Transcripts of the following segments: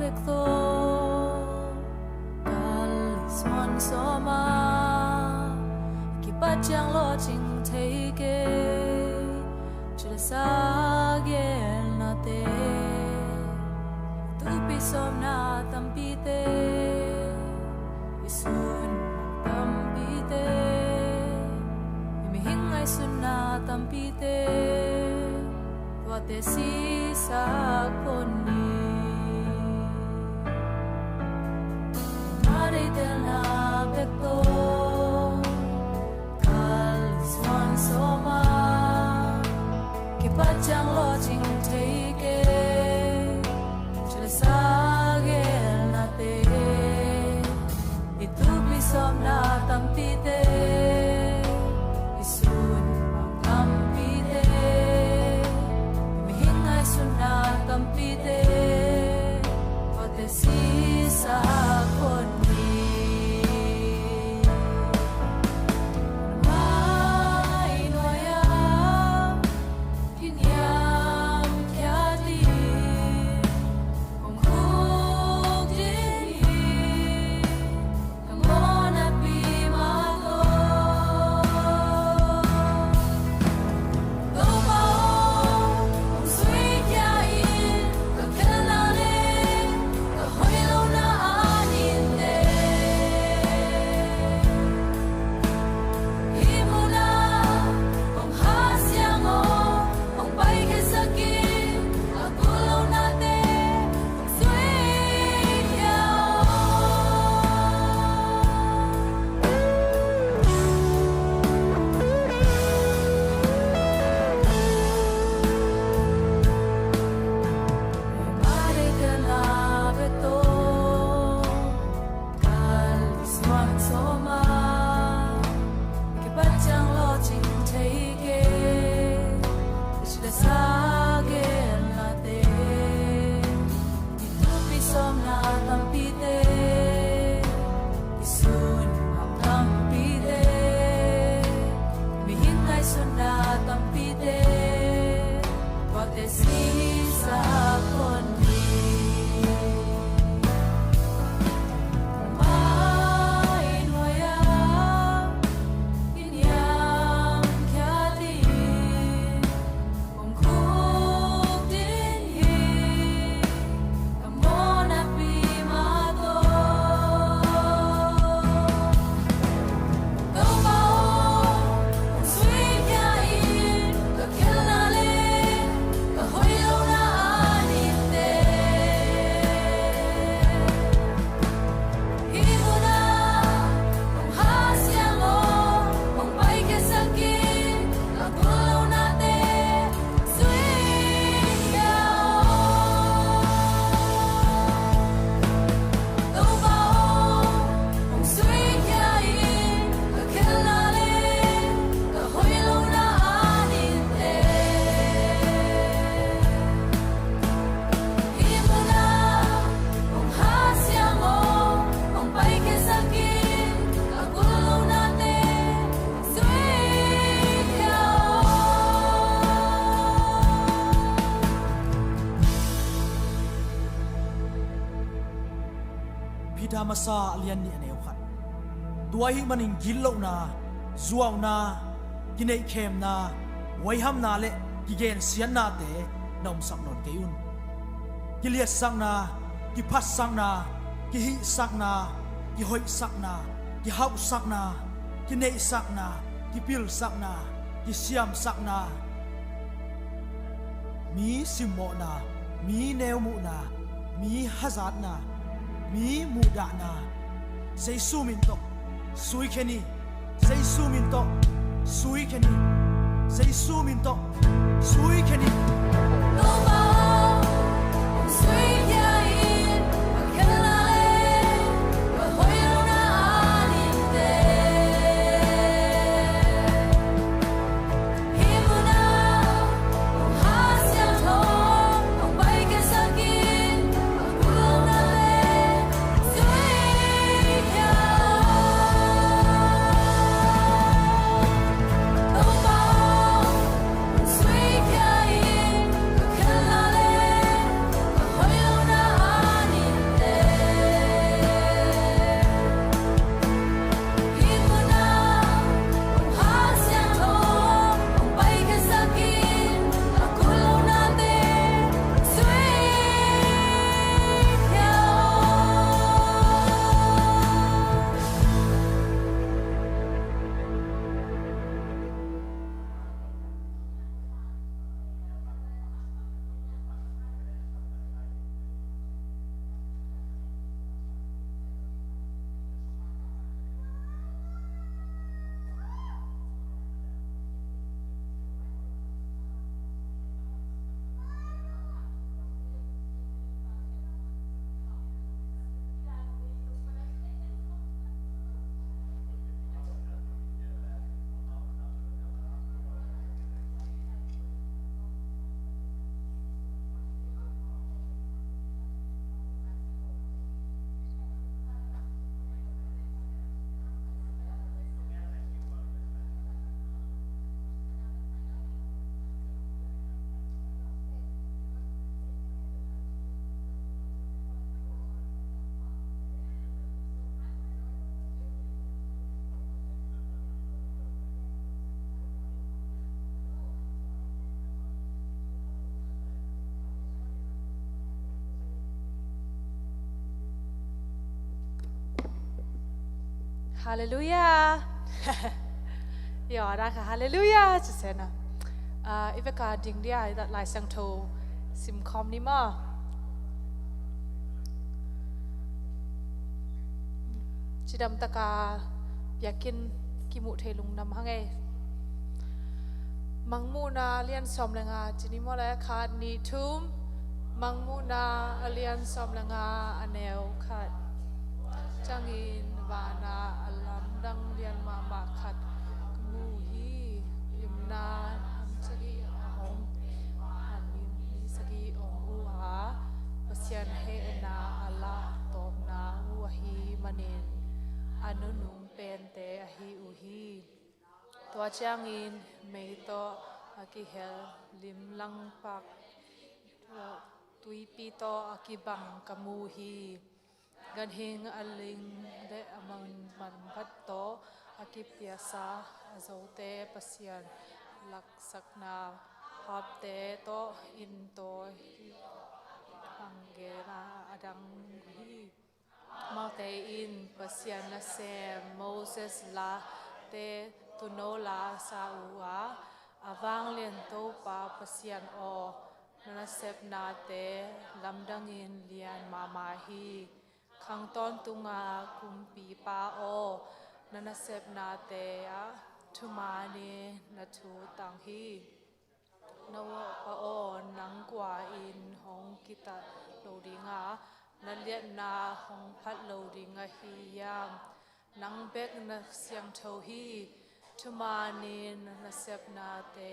bekto kal swan soma kipat jang lo ching thei ke chila sa gel na te tu pi som na tam pi te isun tam pi te mi hingai sun na tam pi te tua te si sa kon ni mare de la bekto kal swan soma kipat jang lo ching thei ke chila sa gel na te itu pi som na tam pi te isun tam pi te mi hingai sun na tam pi te o te si sa kon ni mai noya kinyam kya di ong hok di kamona pi ma lo go ma ong sui kya in ka kala le ka hoi lo na anin de imuna ong hasyang o ong pai ke sakin ako lo na te ong sui kya mare de la beto kal swan soma kipat jang lo ching thei ke chila sa gel na te itu pi som na tam pi te isun tam pi te mi hingai sun na tam pi te tua te si sa kon ni mai noya kinyam kya di ong khok din hi kamona pi ma to go ma ong sui kya in ka kala le ka hoi lo na anin te imuna ong hasyang o ong pai ke sakin ako lo na te sui kya go ma ong sui kya in ka kala le ka hoi lo na anin te imuna ong hasyang o ong pai ke sakin ako lo na te sui kya Pida masa alian ni aneu khat tua hi manin gillo na zuaw na kinai khem na waiham na le kigen sian na te nom sak non keun kiliat sang na ki phat sang na ki hi sak na ki hoi sak na ki hau sak na ki nei sak na ki pil sak na ki siam sak na mi simmo na mi neu mu na mi hazat na mi muda na sei sumin to sui kheni sei sumin to sui kheni sei sumin to sui kheni go ma ong sui kya in ka kala le ka hoi lo na anin te imuna ong hasyang o ong pai ke sakin ako lo na te sui kya go ma ong sui kya in Hallelujah. Ja, danke. Halleluja. Zu sehen. Ich will gerade Ding dir, das Leistung to sim kom ni ma. Chidam taka yakin kimu thelung nam hangai. Mangmuna lian som lenga chini mo la khat ni thum. Mangmuna alian som lenga aneu khat. Changin vana alam dang lian mama khat mu hi yumna ham sagi hong han ni sagi ong ha pasian he na ala top na hu hi manin anunung pen te hi u hi to changin mei to aki hel lim lang pak tui pi to aki bang kamu hi gan hing aling de amang man phat to akip piasa azote pasian lak sakna hap te to in to angera adang hi mau te in pasian na se Moses la te tuno la sa uwa awang len to pa pasian o na sep na te lamdangin lian mama hi khang ton tunga kumpi pa o nana sep na te a thumani na thu tang hi no pa o nang kwa in hong kita loadinga na liat na hong phat loadinga hi yam nang bek na siang tho hi thumani na sep na te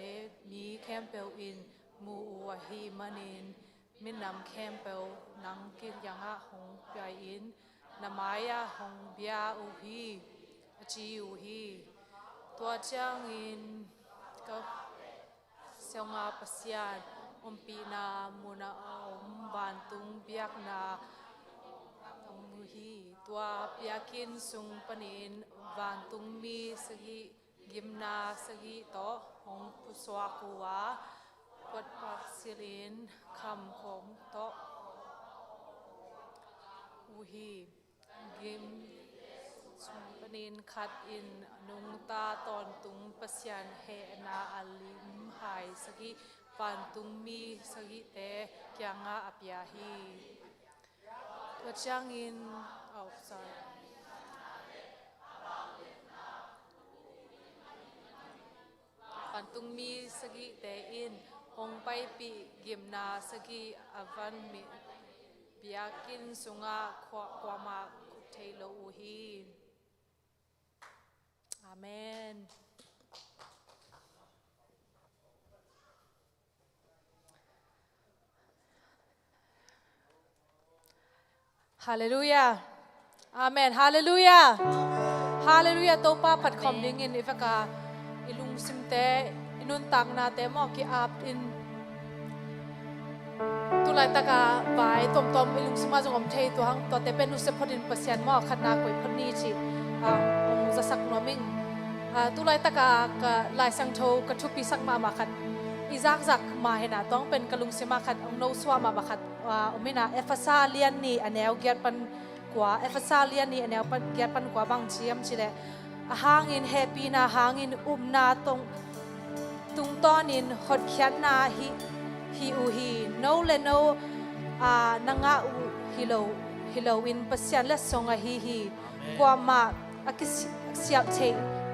mi campel in mu wa hi manin minam campbell nang kin yanga hong pai in namaya hong bia u hi achi u hi tua chang in ka seonga pasian pi na muna ban tung biak na mu hi tua piakin sung panin van tung mi sagi gimna sagi to hong puswa kuwa Kot pak silin kam kong to uhi gim sumpanin khat in nung ta ton tung pasyan he na alim hai sagi pan tung mi sagi te kya nga apya hi wachang in sorry pan tung mi sagi te in hong pai pi gimna sagi avan mi biakin sunga kwa ma kuthelo uhi amen hallelujah amen hallelujah hallelujah to pa phat khom ding in ifaka ilung simte inun tang na te mo ki up in tulai taka vai tom tom ilung sima jong om thei to hang to te pen nu se phodin pasian mo khatna koi phani chi om za sak no ming tulai taka ka lai sang tho ka thu pi sak ma khat izak zak ma hena tong pen kalung sima khat ong no swa ma khat omina efasa lian ni aneu gyat pan kwa efasa lian ni aneu pan gyat pan kwa bang chiam chile hangin happy na hangin na tong tung tonin hot khian na hi u hi no le no nanga u hilo in pasyan la songa hi kwa ma akis siap che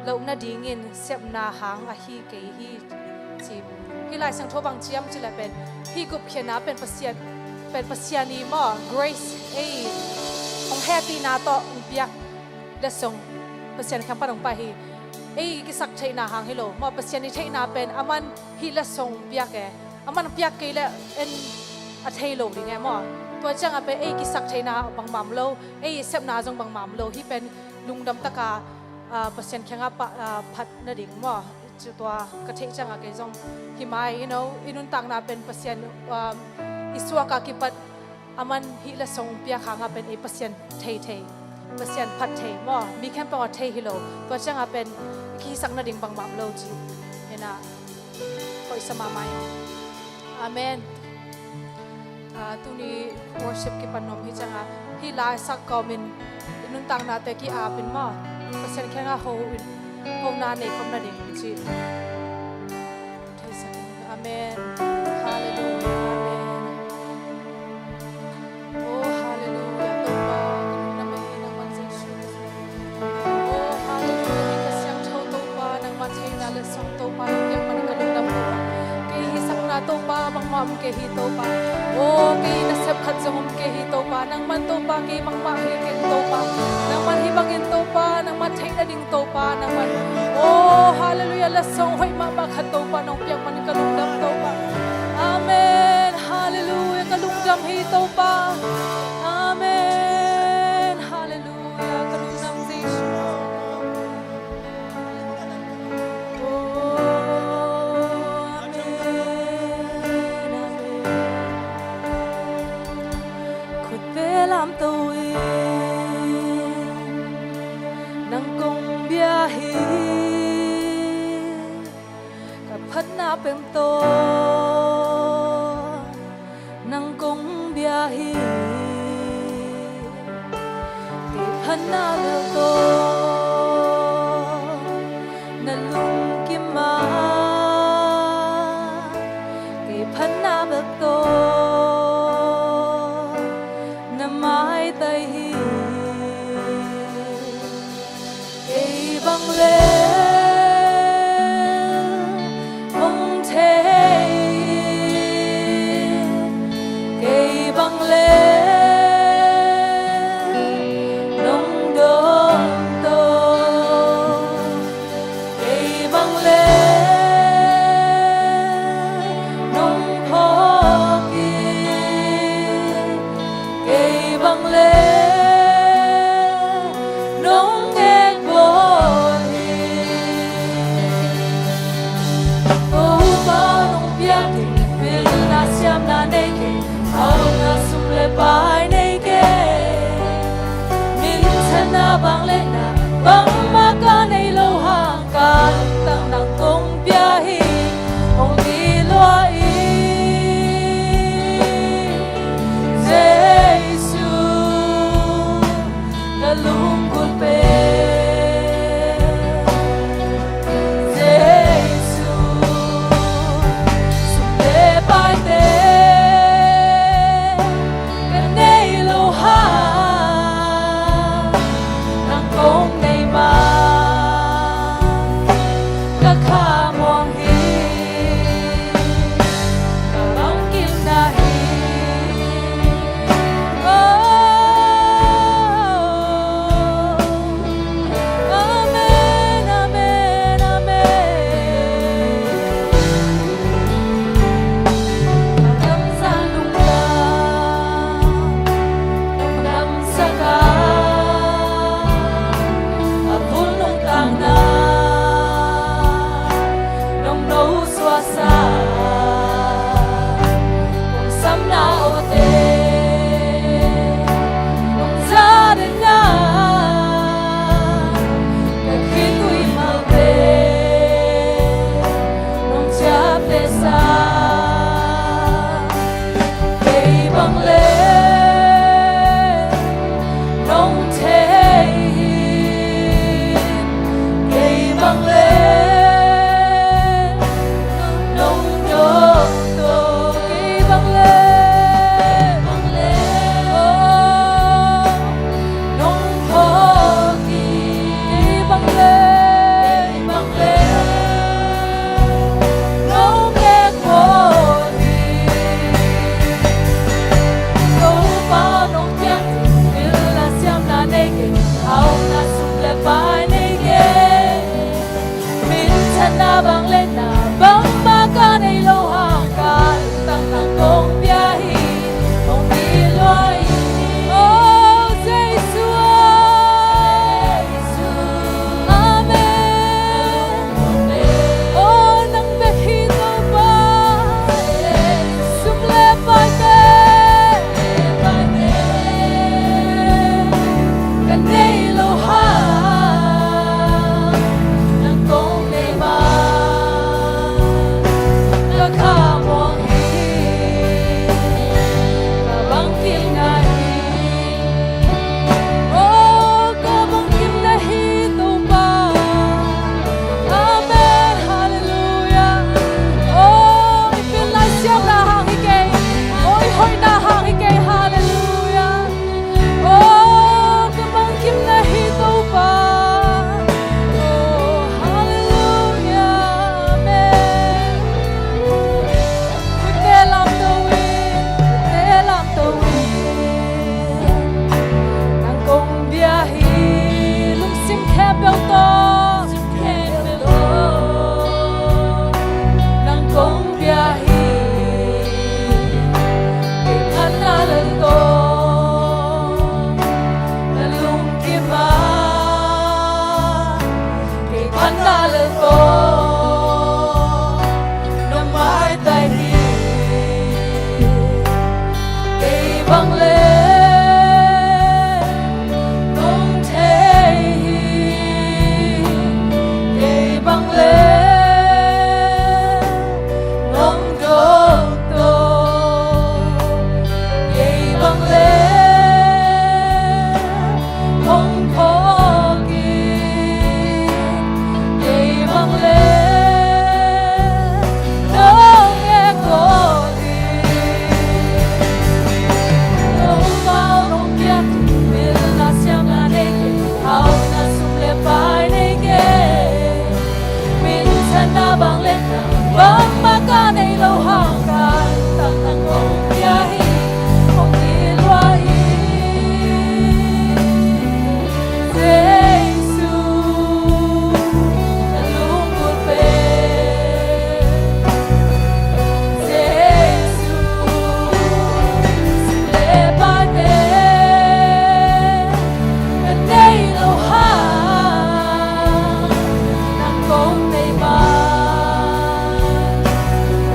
lo na dingin sep na hang a hi ke hi chi hilai sang thobang chiam chila pen hi gup khena pen pasyan ni mo grace ong happy na to biak la song pasyan kham pa dong pa hi ki sak thei na hang hello ma pasyan ni thei na pen aman hi la song biak ke aman biak ke la en a thei lo ri nge mo to chang a pe ki sak thei na bang mam lo sep na jong bang mam lo hi pen lungdam taka pasyan khenga pa phat na ding mo chu to ka thei chang a ke jong hi mai inun tang na pen pasyan iswa ka ki pat aman hi la song biak khanga pen pasyan thei pasyan phat thei mo mi khem pa thei hilo to chang a pen ki sak na ding bang mam lo chi ena ko isama mai amen tuni worship ki panom hi changa hi la sak komin inun tang na te ki apin mo pasien kaya nga ho na ne kom na ding chi amen hallelujah amen oh hallelujah to pa na may nang mansin oh hallelujah kasyang chau to pa nang matay na lesong to pa yang manikalundam to pa kay hisak na to pa bang mam kay hito pa oh kay nasep khat jong kay hito pa nang man to pa kay mang ma kay to pa nang man hibangin to pa nang matay na ding to pa nang man oh hallelujah lesong hoy mama khat to pa nang yang manikalundam to pa amen hallelujah kalundam hito pa amen hallelujah kalundam Jesus làm tôi nang kong biyahe kaphat na pem to nang kong biyahe kaphat na to nalung kima kaphat na to mai tay hi cây băng lên không thể cây băng lên nông đơm tô cây băng lên nông khó kia băng lên nông nghe bồi ô ba nông biếc bên na xiêm na nay kê ao na sum le bai nay kê min chân na băng lên na băng ma ca nay lâu hàng ca tăng nang công biếc hi ông đi loa y lungkot pe Jesus sumle pai te kanay lo ha nang ko bằng lên không thể để bằng lên không được đâu để bằng lên không có kia để bằng lên nó nghe có đi đâu bao nông kiệt mình là xem là đây hao na sum le pai đây nghe mình chân na bằng lên bằng mà cả này lâu hàng cả tăng tăng không kia không đi loa Giêsu đã luôn một bên Giêsu xin lễ ba đêm gần đây lâu hàng nàng công này mà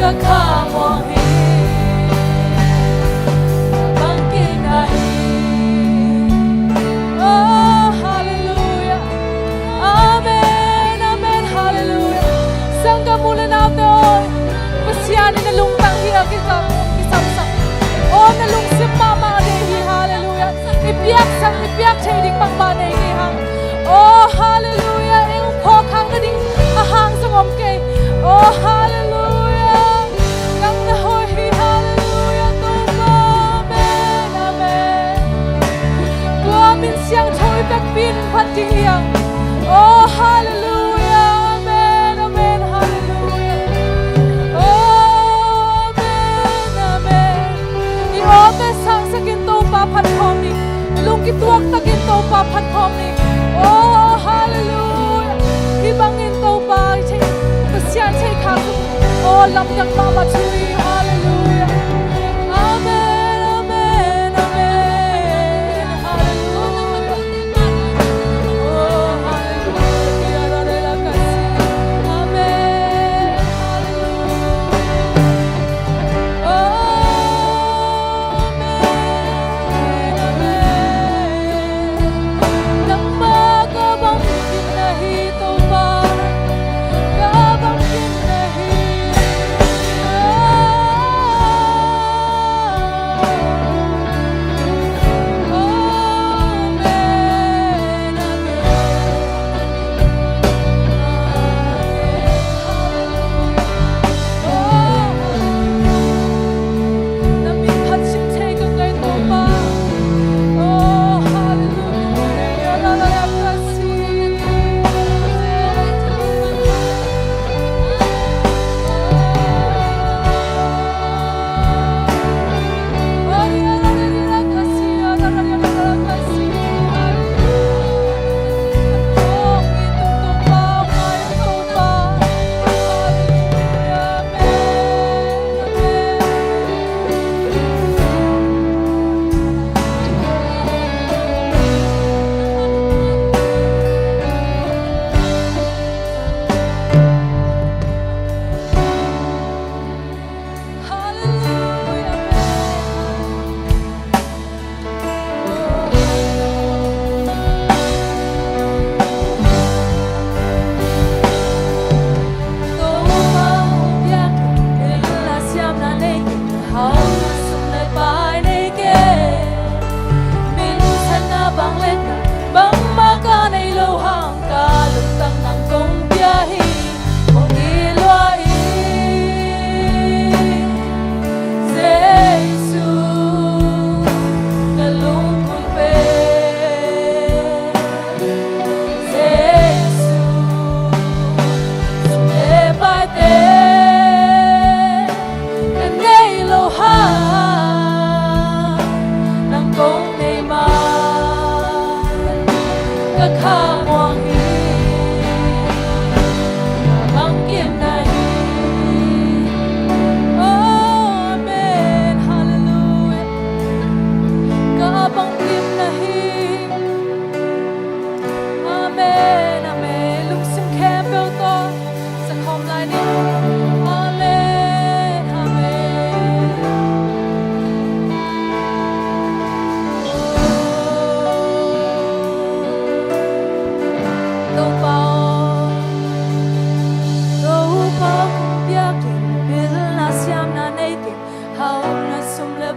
các khả mong hi bằng kinh này oh hallelujah amen amen hallelujah sang ka mula na to pasiani na lung tang hi kita isam sang oh na lung sim mama de hi hallelujah ipiak sang ipiak chei ding bang ba de hi hang oh hallelujah eng pho khang ka ding a hang sangom ke oh hallelujah nang na hoi hi hallelujah to amen amen tua min siang thoi bek pin phat ding yang oh hallelujah amen amen hallelujah oh amen amen I obe sang sakin to pa phat khom ni lung ki tuak takin to pa phat khom ni oh hallelujah I bangin to pa che pasian che kha oh lam dang ma ma chui hallelujah amen amen amen hallelujah oh hallelujah ra ra la kasi amen hallelujah oh amen amen namma ka bang kin nahi to pa ka bang kin nahi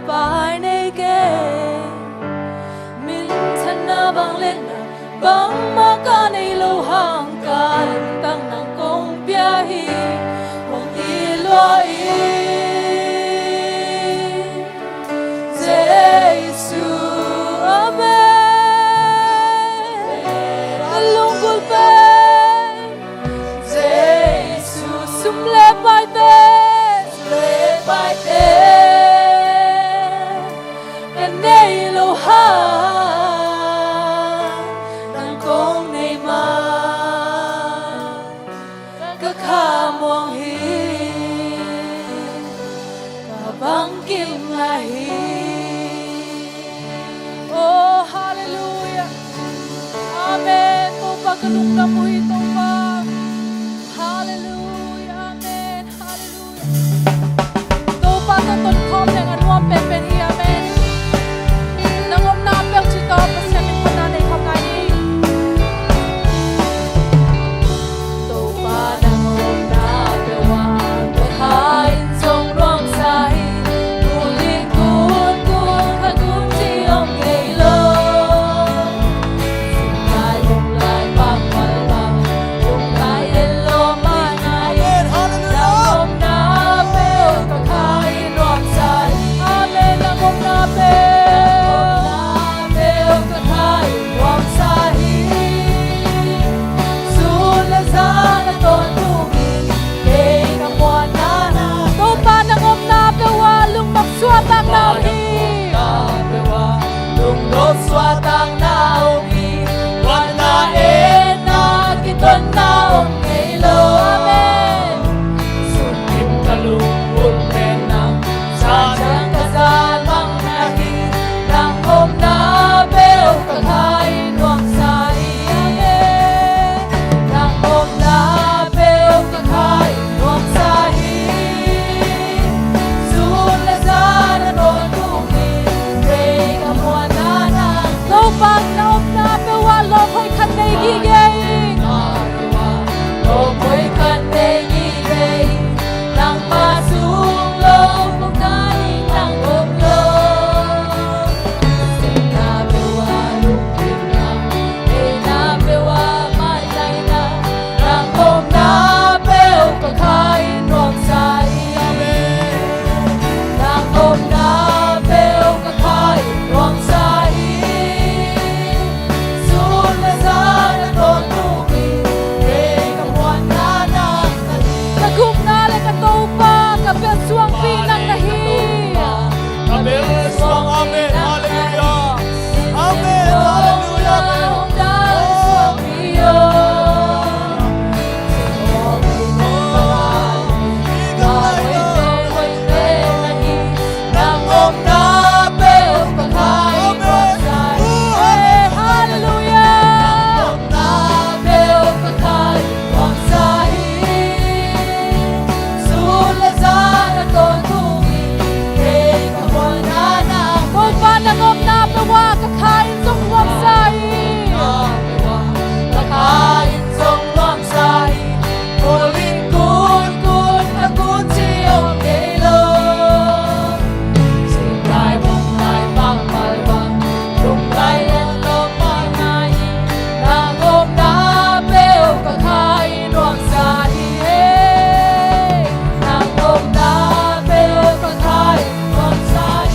bài này kê mình thân na bằng lên bằng mà cả này lâu hàng cả tăng năng công bia hi hoàng đi loi Giêsu amen lung cul pe Giêsu sum le pai teกันได้โลหะดังคงในมาก็ข้ามองเห็นก็บังกิมลาฮีโอ้ฮาเลลูยาอาเมนตัวปากลุงดำมุยตัวปาฮาเลลูยาอาเมนฮาเลลูยาตัวปากต้นคอมอย่างรวมเป็นอีอาเมนnangom na pek chito pasya min pana nei kham nai ni to pa nangom na pe wa pe hai song rong sai tu lin kun kha kun chi ong ngei lo lai lung lai pa pa pa lung lai el lo ma nai nangom na pe ka khai rong sai amen nangom na pe Swatang naomi wana ena kiton naong ngelo amen sunim kalungul tenang sajang kasal mang nahi nang om na beo kakay nuang sai amen nang om na beo kakay nuang sai Pag naop na pewa lo ko'y kanday gigay lo ko'y kanday gigay nang masung lo kung naning nang umlo na pewa lupin na na pewa malay na nang om na pew kakain wag say nang om na pew kakain wag say Kapel suang pinang nahi Kapel suang amen hallelujah amen hallelujah nangom na pewa kakain song wang sai kakain song wang sai kulin kun akun siong kelo sintai mong lai bang malbang lung lai en lo panay nangom na pew kakain wang sai nangom na pew kakain wang sai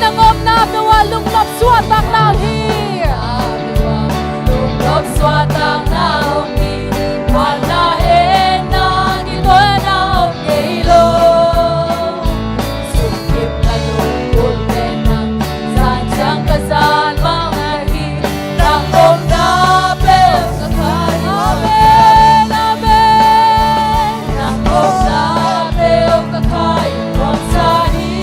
nangom na pewa lunglop swatang nahi lunglop swatang nahi wana ena gitoy na ngelo sukip na lungkul tenang sadyang kasal mangahi nangom na pew kakay amen amen nangom na pew kakay wang sahi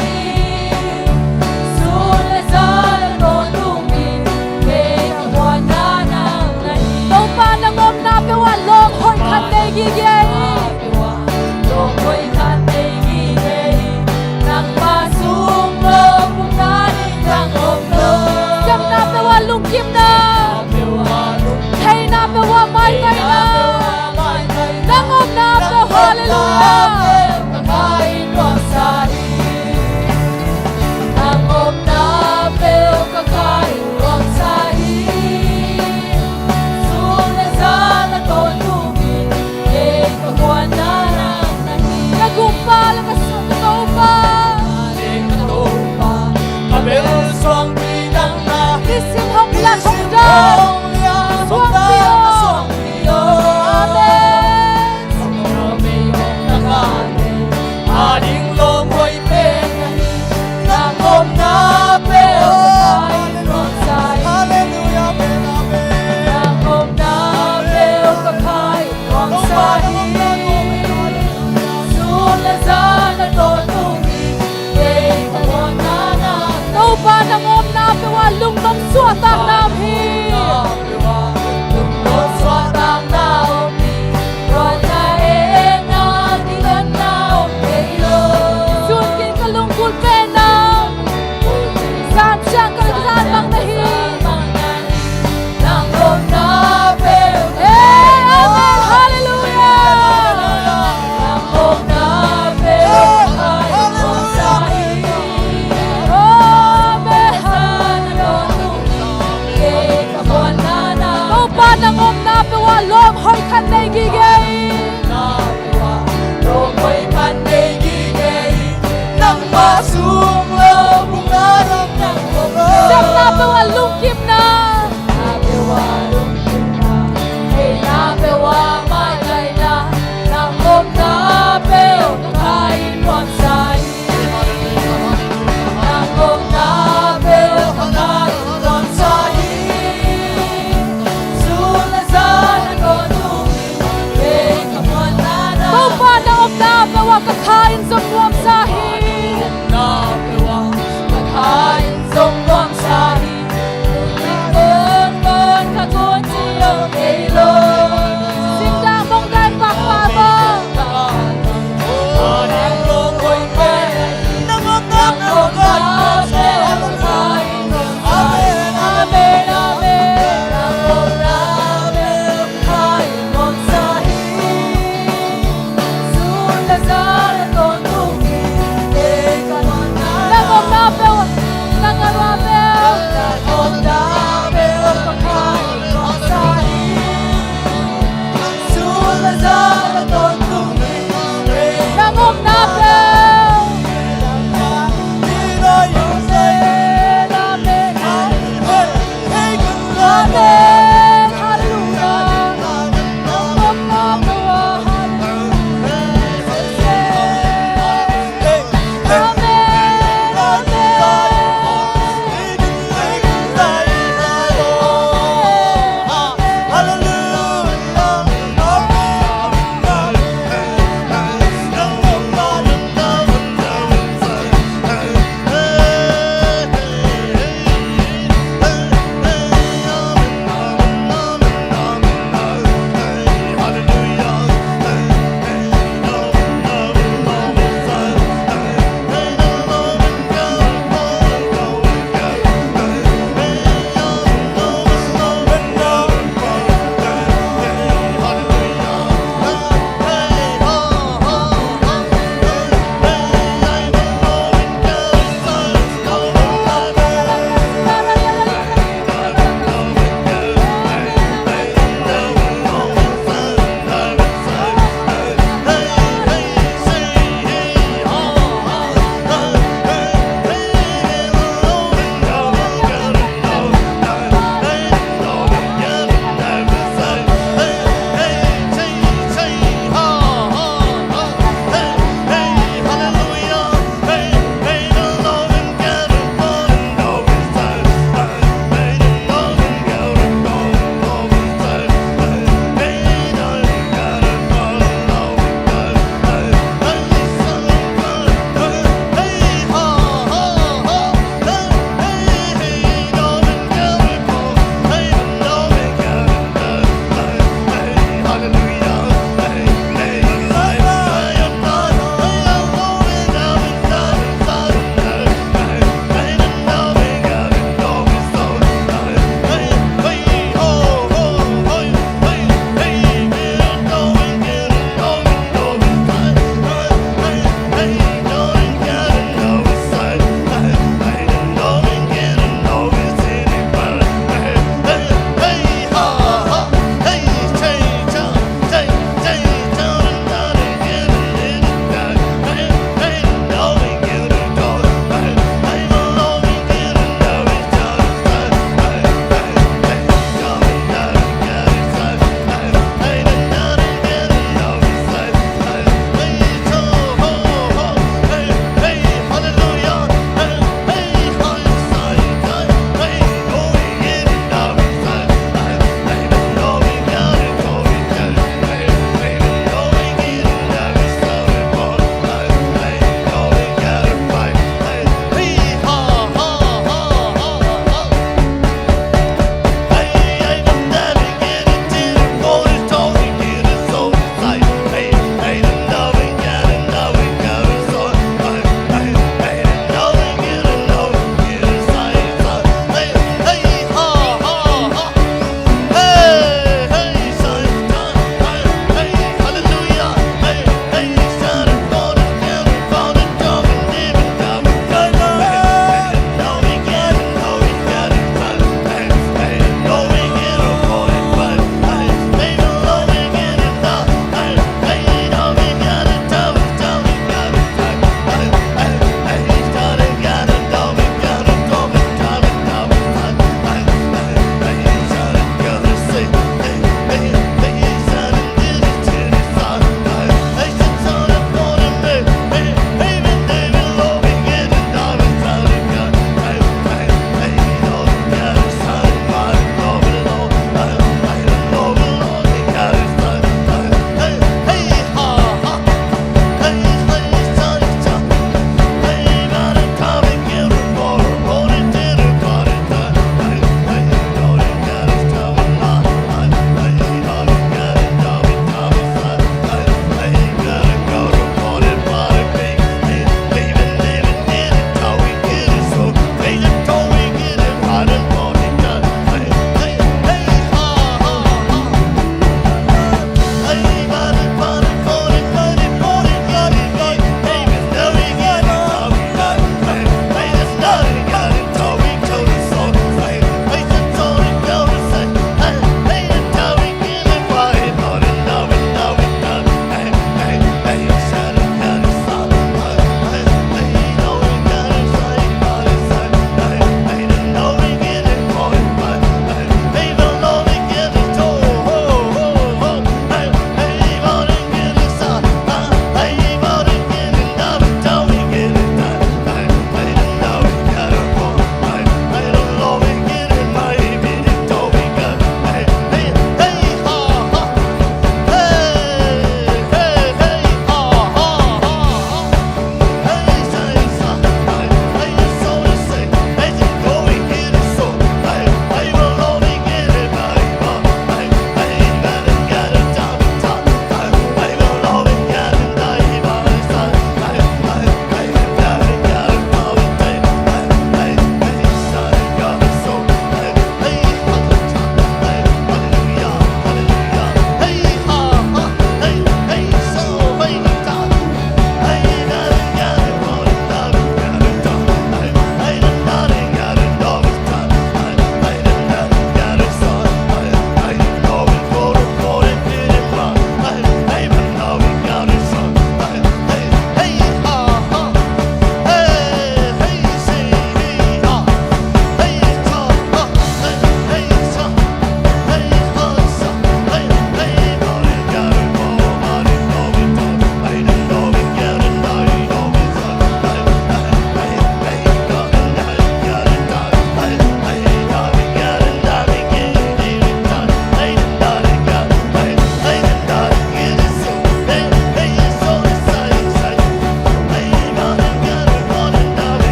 nangom na pewa lo ko'y kanday gigay lo ko'y kanday gigay nang masung lo kung naning nang omlo Jam na pewa lungkim na pewa lungkim Hey na pewa may na tăng nam hi Sun kin kalung kul pe nam Sam shang kal zan bang na hi Amen hallelujah Amen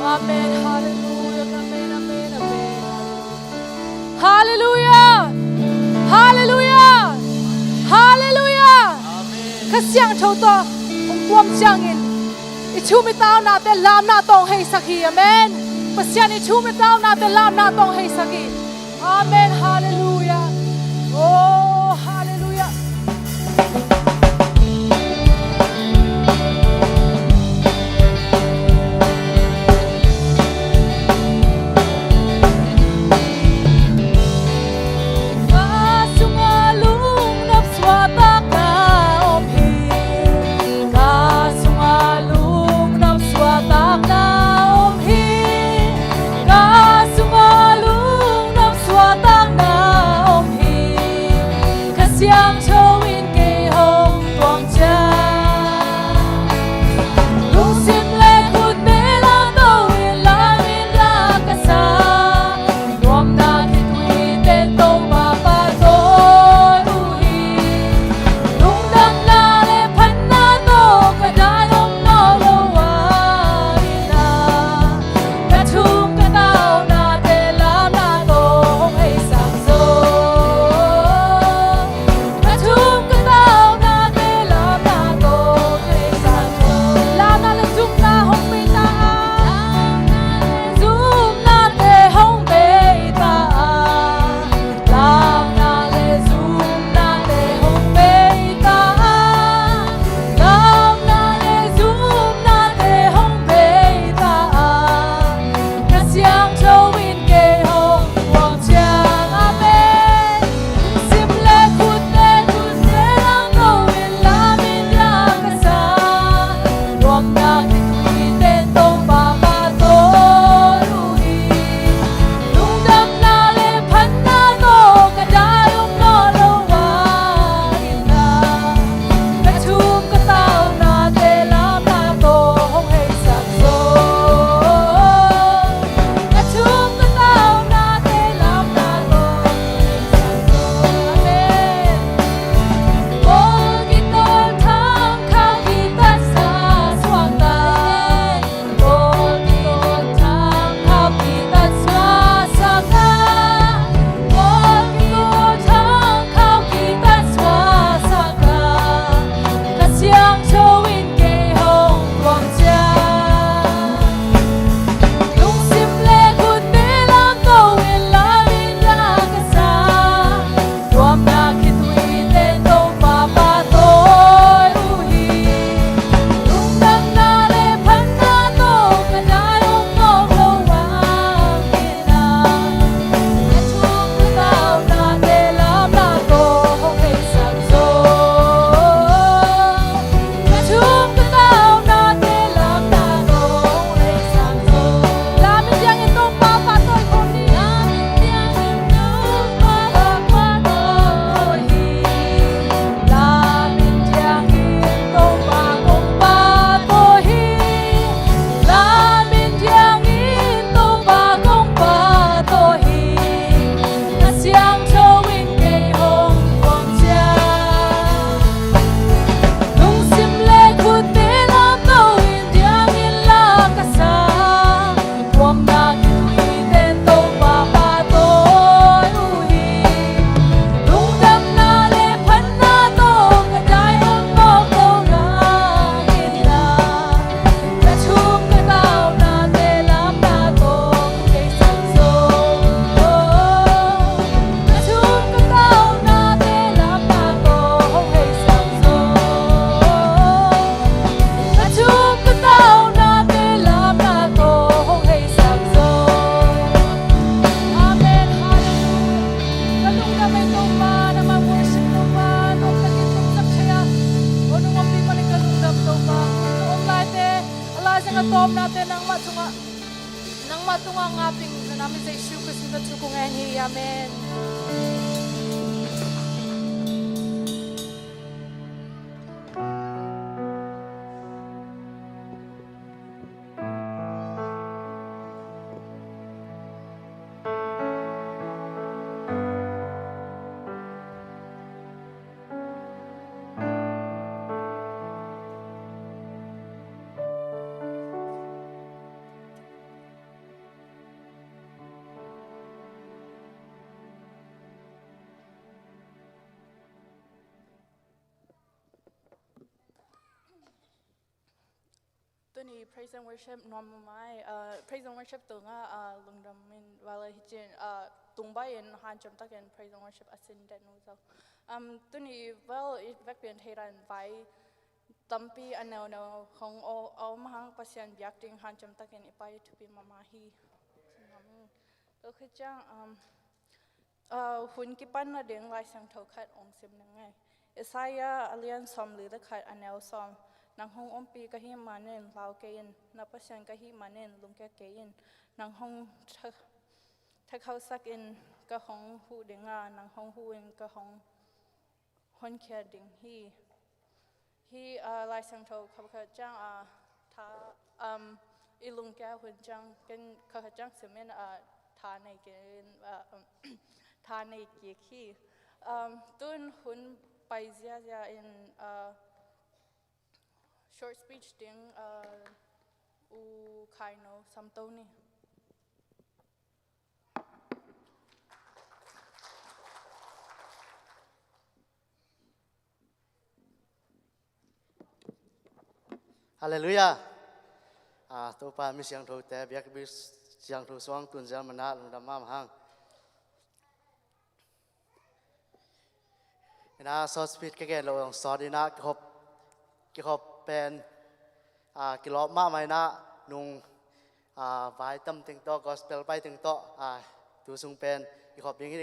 Amen. Hallelujah. Amen. Amen. Amen. Hallelujah. Hallelujah. Hallelujah. Kasyang choto ong tuam changin. Ichumi tao natin lam na tong hay saki. Amen. Pasyan ichumi tao natin lam na tong hay saki. Amen. Hallelujah. Oh, hallelujah. matunga ang ating na namin sa Isu Kristo na tukungan niya. Amen. ตัวนี้ praise and worship นอมไม้ praise and worship ตัวง่าลงดำมินว่าเลยฮิจินตุงใบยันหันจำตักยัน praise and worship อาศินเดนูเจ้าตัวนี้ well อีกแบบเปลี่ยนเทรันไว้ตั้มปีอันแนวของเอามาหังปัสยันอยากดึงหันจำตักยันอีไปทุบีมามาฮีก็คือจ้างหุ่นกิปันน่ะเดียงลายสังเทาขัดองซิมนังไงเอสายาอเลียนซอมหรือตะขัดอันแนวซอมนางห้องอมปีกะฮิมาเนนลาวเกยินนับปัสยันกะฮิมาเนนลุงแกเกยินนางห้องถ้าเขาสักอินกะห้องหูเดียงนางห้องหูอินกะห้องฮอนเคียดิงฮีลายสังเทาขับขัดจ้างท้าอีลุงแกหุ่นจังกันขับขัดจังเสมียนทาในเกณฑ์ทาในเกียขี้ตุนหุ่นไปเสียin short speech ดิ้งอูคายโนซัมโตนี่ ฮาเลลูยาตัวปามีเสียงโทแต่เบียกบิเสียงโทสว่างตุนเจมันนาลงดำมาหังนะซอสพิดแก่เราสอดีนะกิขบเป็นกิโลมาไม่นะนุงไว้ตั้มถึงโตกอสเปลไปถึงโตตัวสุงเป็นกิขบยังที่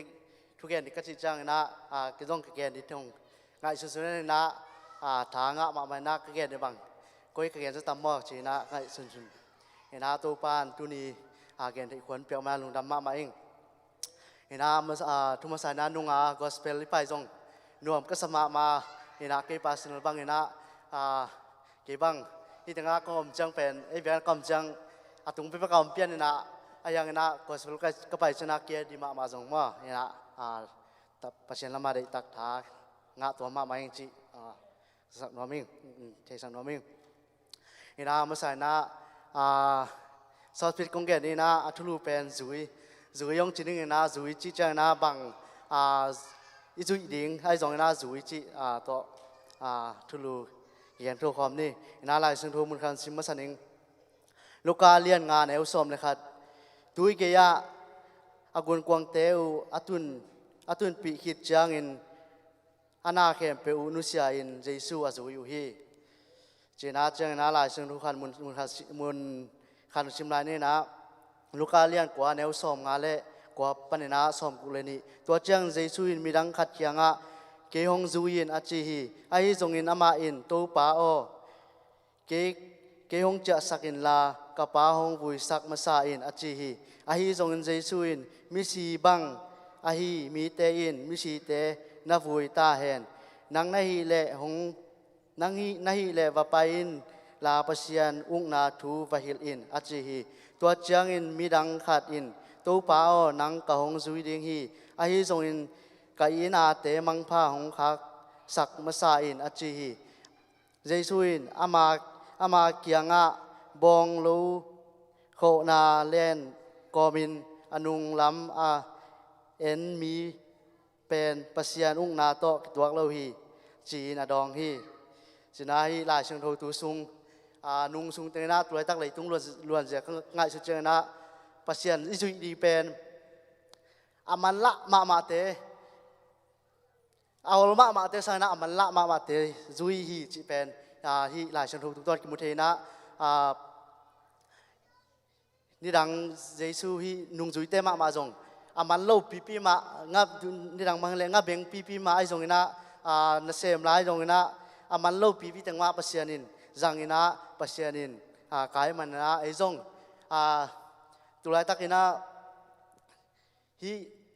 ทุกแก่นี่ก็จิจังนะกิต้องแก่นี่ทงง่ายสุดๆเลยนะทางมาไม่นะก็แก่ในบางก็อีกแก่จะตามมอจีนะง่ายสุดๆเห็นนะตัวปานตัวนี้แก่ที่ควรเปลี่ยนมาลงดำมาเองเห็นนะมันทุกมาสายนั้นนุงกอสเปลไปจงนวมก็สมามาเห็นนะเกี่ยวกับสิ่งบางเห็นนะเกี่ยวกับที่ต่างก็มจังเป็นไอ้เบียนก็มจังตุงเป็นประกอบเปลี่ยนเห็นนะไอ้ยังเห็นนะกอสเปลก็ไปชนะเกียร์ดีมาจงมาเห็นนะแต่ประชันละมาได้ตักทางะตัวมาเองจีสักนวมิงเทสักนวมิงเห็นนะมาใส่นะซอสพิษกงเกตนี่นะทุลูเป็นจุยยงจีนึงนะจุยจีจังนะบังอีจุยดิ้งให้จงนะจุยจีตัวทุลูเห็นทุกความนี่นะลายซึ่งทุกมุนคันซิมมาสันเองลูกกาเลียนงานเอวสมเลยครับตุยเกียอากุนกวางเตวอตุนปีขิดจังอินอานาเข้มเปอุนุเซียอินเยซูอาจุยอยู่ฮีเจน่าจังนะลายซึ่งทุกคันมุนคันซิมลายนี่นะลูกกาเลียนกว่าเอวสมงานเล่กว่าปัญญาสมกุเลนีตัวจังเยซูอินมีดังขัดยังเกยงจูอินอาจีฮีไอจงอินอามาอินตัวป้าโอเกยงจะสักอินลากะป้าหงบุยสักมาซาอินอาจีฮีไอจงอินเยซูอินมิสีบังไอมีเตอินมิสีเตนับบุยตาเห็นนังนาฮีเล่หงนังนาฮีเล่วาไปอินลาปเซียนอุงนาทูวาฮิลอินอาจีฮีตัวจังอินมีดังขัดอินตัวป้าโอนังกะหงจูดิงฮีไอจงอินกายินาเตมังพาหงคักสักมาซาอินอาจีฮีเยซูอินอามาเกียงะบองลูโคนาเลนกอมินอนุงล้ำเอ็นมีเป็นปัสยานุงนาโตตัวเราฮีจีนาดองฮีจีนาฮีลายเชิงโทตุซุงนุงซุงเตนาตัวตักเลยตุ้งล้วนเสียง่ายสุดเจนะปัสยานอิจุดีเป็นอามันละมาเตเอาละมาเตสานะมันละมาเตจุยฮีจีเป็นฮีหลายชนทุกตัวกิมุเทนะนี่ดังเยซูฮีนุงจุยเตมาจงมันเล่าปีมางับนี่ดังมังเลงับเบงปีมาไอจงนะนัเซมไลจงนะมันเล่าปีแต่งมาปัสยานินจังนะปัสยานินกายมันนะไอจงตัวไรตักนะฮี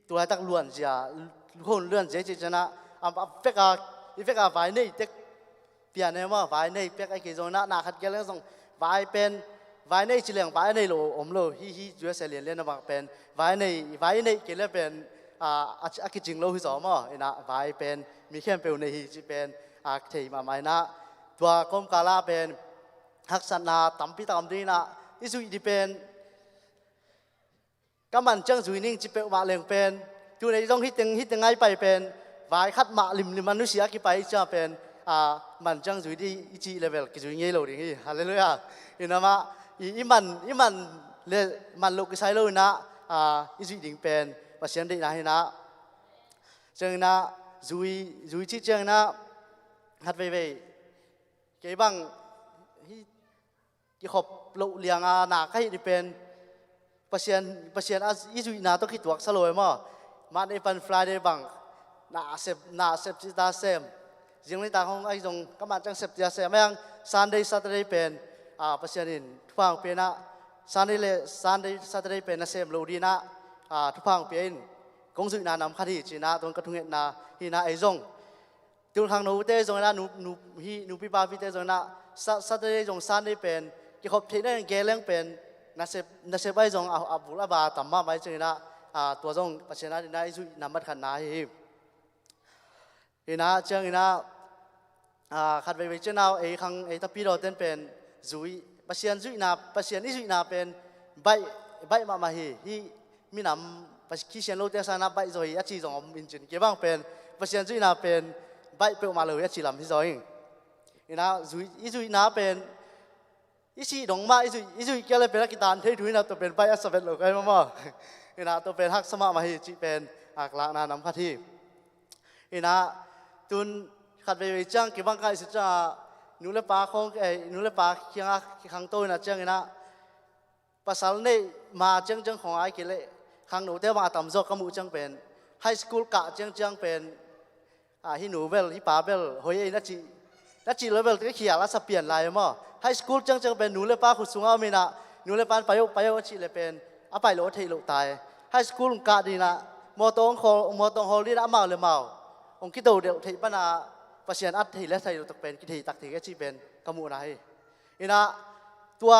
ตัวไรตักล้วนเสียคนเลื่อนเสียจีนะเฟกไฟนี่เด็กเปลี่ยนเนี่ยว่าไฟนี่เฟกไอ้กี่จงน่าขัดแย้งส่งไฟเป็นไฟนี่จีเหลียงไฟนี่โลอมโลฮีจุดเสียเรียนนะบางเป็นไฟนี่เกี่ยวเป็นอากิจิงโลที่สองมั้งนะไฟเป็นมีแค่เป็นในฮีจีเป็นเทียมาไม่นะตัวกรมกาลาเป็นฮักษณาตั้มพิตามดีนะอิสุอีเป็นก็มันจังสุยนิ่งจีเป็นว่าเลี้ยงเป็นอยู่ในต้องฮิตยังไงไปเป็นวายคัดมาลิมมนุษย์กี่ไปจะเป็น มันจังจุยดีจีเลเวลกิจุยเงี้ยเราดิฮีฮาเลลูยาอินะมาอีมันเลมันลูกใช้เลยนะอีจุยดิ่งเป็นภาษาดีนะฮีนะจังนะจุยที่จังนะฮัดเว่เกี่ยบังที่ขบลูกเลี้ยงหนักให้ดิเป็นภาษาอีจุยนะต้องคิดตัวสโลยมั้งมาในปันฟลายได้บังน่าเสพจิตาเสมยิ่งในต่างของไอ้ตรงก็มาจังเสพจิตาเสมยังซันเดย์ซัตเดย์เป็นภาษาดินทุกฝั่งเป็นนะซันเดย์ซัตเดย์เป็นนะเสมโลดีนะทุกฝั่งเป็นกงสุนานำคดีจีนะตรงกระทุ่งเงินนะฮีนะไอ้ตรงตุนทางนู้เตจงนะนูปีบาพิเตจงนะซัตเดย์จงซันเดย์เป็นที่ขบที่ได้เกล้งเป็นนะเสพไอ้ตรงบุรุษบาตัมมาไว้จีนะตัวจงภาษาดินได้สุนำมัดขันนะฮีอินะเจ้าอินะขัดไปเจ้าหน้าขังทัพพีโรเต้นเป็นจุยภาษาจุยนาภาษานี้จุยนาเป็นใบมาฮีมีนำภาษาคิเชนโลเตสานาใบจุยอาชีพของอินจินเก็บบ้างเป็นภาษาจุยนาเป็นใบเปมาเลยอาชีพลำที่จอยอินะจุยนาเป็นอิชีดงมาอิจุยเกี่ยวกับเป็นนักกีฬาที่ถุยนาตัวเป็นใบอัศวินโลกไอ้มาอินะตัวเป็นฮักสมามาฮีจีเป็นอักลานานำคดีอินะตุนขัดไปจังเก็บบังกันสุดจ้านูเลปาของนูเลปาเคียงขังโตนะจังนะภาษาเนี่ยมาจังของไอ้เกล่ขังหนูเที่ยวมาต่ำจอกขมูจังเป็นไฮสคูลกะจังเป็นฮิหนูเวลฮิปาเวลเฮ้ยนัดจีเลเวลก็เขียนแล้วสับเปลี่ยนลายมั้งไฮสคูลจังเป็นนูเลปาขุดสูงเอาไม่นะนูเลปาไปยกชีเลยเป็นเอาไปโลเทโลตายไฮสคูลกะดีนะมอตองฮอลลี่นะมาเลยมาองคิดดูเดี๋ยวที่ปัญหาภาษาอัดที่และไทยเราตกเป็นคิดที่ตักที่ก็ชีเป็นกมูนะอินะตัว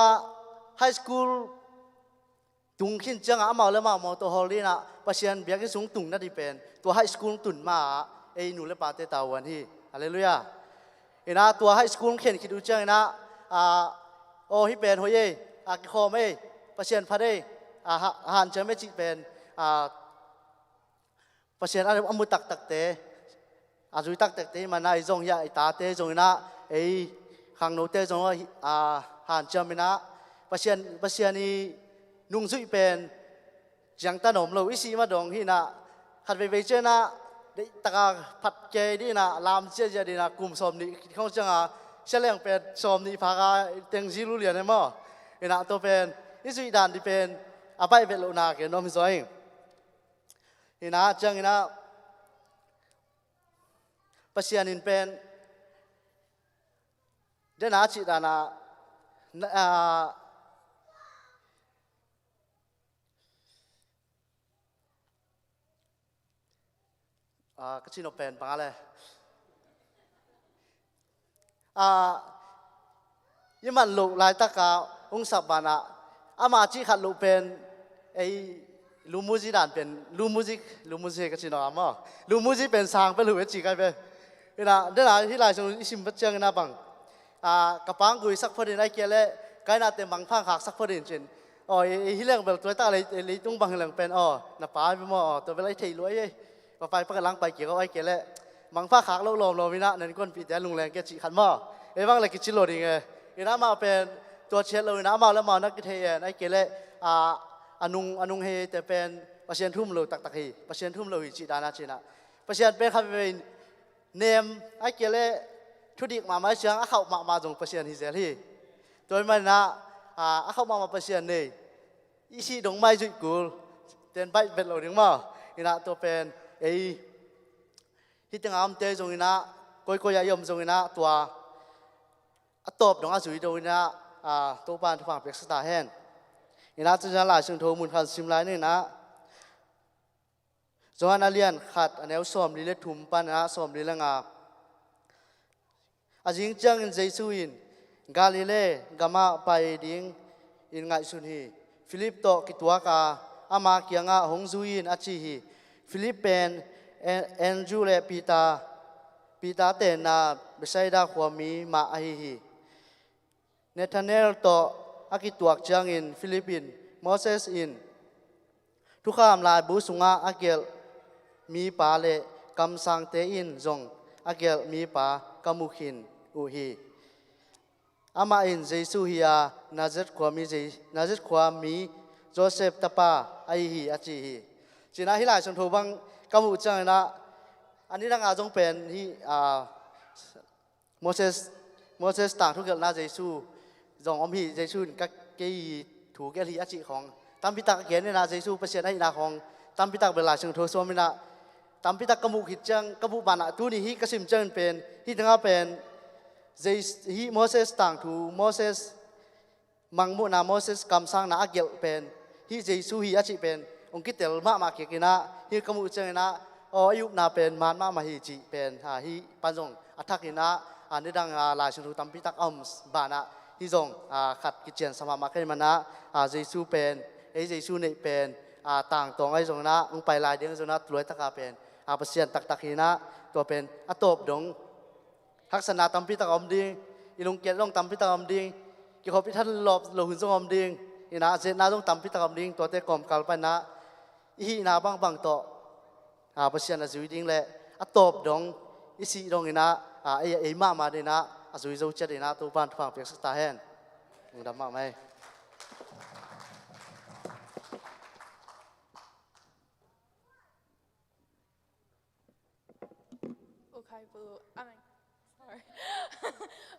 ไฮสคูลตุงขึ้นจังอามาเลยมามอตัวฮอลลี่นะภาษาเบียกสูงตุงนั่นที่เป็นตัวไฮสคูลตุนมาหนูเลปาเตตาวันที่อะไรลุยาอินะตัวไฮสคูลเขียนคิดดูจังนะโอ้ฮิเป็นโฮเย่คอไม่ภาษาพัดได้หันจะไม่จีเป็นภาษาอะไรอมุตักเตอาจุยตักเตมันไอ้จงยาไอ้ตาเตจงนะขังโนเตจงหันจำไม่นะภาษานี้นุ่งจุยเป็นจังตาหนมเราวิสีมาดองที่นะขัดไปเจอนะตะกาผัดเกยดีนะลามเจียดีนะกลุ่มสมนี้เขาจังเฉลียงเป็นสมนี้พากาเต็งซิลุเลียนได้มั้งนะตัวเป็นวิสุยดานที่เป็นอาไปเป็นโลนาเกนน้องมิซอยนะจังนะภาษานินเป็นเดน่าจิตานะก็ชิโนเป็นปังอะไรยี่มันลูกลายตะกาองสับบานะอามาจีขัดลูกเป็นลูมูจิดานเป็นลูมูจิก็ชิโนอามาลูมูจิเป็นสางเป็นลูกเอจิกันเป็นเวลาเดินที่หลายช่วงอิสิมบัจจังนะบังกระปังกุยสักพอดีไอ้เกล้ไกน่าเต็มบังพังหักสักพอดีจริงฮิเรื่องแบบตัวตาเลยตุ้งบังเรื่องเป็นน้าป้าไปมั่วตัวเป็นไรถี่รวยไปพักหลังไปเกี่ยวกับไอ้เกล้บังพังหักเราลมวินะนั่นก้นปีแต่ลุงแรงแกจิขันมั่วบังเลยกิจโลดีไงน้ามาเป็นตัวเชียร์เลยน้ามาแล้วมานักกิเทียนไอ้เกล้อนุงเฮแต่เป็นภาษาทุ่มเลยตักฮีภาษาทุ่มเลยจิตานาจินะภาษาเป็นคำเป็นเนมไอ้เกล้ชุดดีมาไม่เชื่อเข้ามาจงภาษาฮิเซลีโดยมันนะเข้ามาภาษาเนี่ยอีชีดงไม่จุดกูเต้นไปเป็นเราดึงมาอินะตัวเป็นที่ตั้งอามเตจงอินะก้อยยมจงอินะตัวตบดงอาสุยโดยนะตัวบ้านทุกฝั่งเปียกสตาร์แห้งอินะจะหลายช่วงโทมุนคันซิมไลนี่นะจงอาเลียนขัดอันนี้สวมดีเล็ทุ่มปันนะสวมดีเล็งอาจิงจังอินใจสุอินกาลิเลกามาไปดิ้งอินไงสุนีฟิลิปโตกิตัวกาอามาเกียงหงซุอินอาชีฮีฟิลิปเป็นแอนจูเลปีตาเตนาเบสัยดาขวามีมาอาฮีเนธาเนลโตอากิตัวจังอินฟิลิปปินโมเสสอินทุกข้ามลายบุสุงาอาเกลมีปาเลกำสังเตอินจงอาเกลมีปาก kamukin uhi ama in Jesu hiya Nazareth khwa mi Joseph tapa ai hi achi hi china hi lai som tho bang kamu chang na ani rang a jong pen hi Moses tang thu gel na Jesu jong om hi Jesu các cái thủ cái hi achi khong tam pi tak gen na Jesu pasien ai na khong tam pi tak be lai som tho so mi na tam pi tak kamu hit chang kamu bana tu ni hi kasim chang pen hi tanga pen hi Moses tang thu Moses mangmu na Moses kam sang na agel pen hi Jesu hi achi pen ong kitel ma ke kina hi kamu chang na o ayup na pen man ma hi chi pen ha hi panjong athakina ani dang la shu tam pi tak bana hi jong khat ki chen sama ma kai mana Jesu pen ei Jesu nei pen tang tong ai jong na ong pai lai ding jong na tloi taka pen pasien tak hina to pen atop dong haksana tam pi tak ding ilung ket long tam pi tak ding ki khopi than lop lo hun jong ding ina je na jong tam pi tak ding to te kom kal pa na hi na bang to pasien azui ding le atop dong isi dong ina ei ma de na azui zo chet ina to ban phang pek sta hen dam ma mai Okay, boo. I mean, sorry.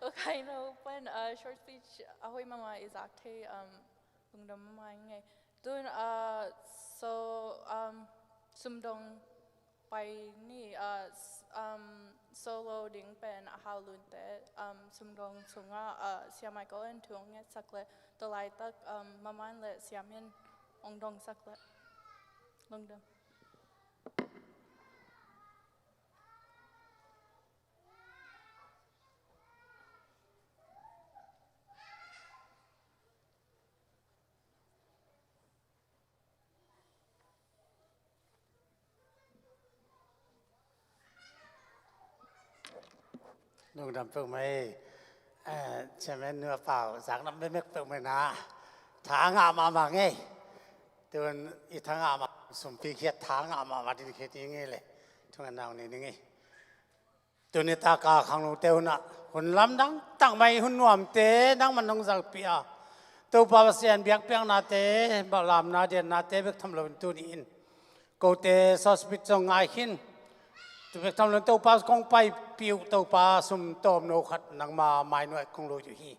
Okay, no, when short speech, ahoy mama is actually lungdam mama ngay. Dun so sumdong pai ni solo ding pen howlun te sumdong sunga siya Michael and tuong net sakle dolai tak maman le siamin ongdong sakle lungdam. Nung đam phương mày xem em nửa bảo sáng năm mấy phương mày na tháng mà nghe tuần ít tháng mà sum pi khiết tháng mà đi khiết nghe lệ thằng anh nào này nghe tuần này ta cả khang lô teo na hun lam đắng tăng mày hun nuam té đắng mình nông giặc pia tàu bảo sen biếc biếng na té bảo làm na điện na té việc tham luận tuần in cô té suspect trong ngay hinตัวทำเรื่องตัวปลาคงไปปิวตัวปลาสุ่มต้มโนขัดนังมาไม่หน่วยคงรู้อยู่ฮี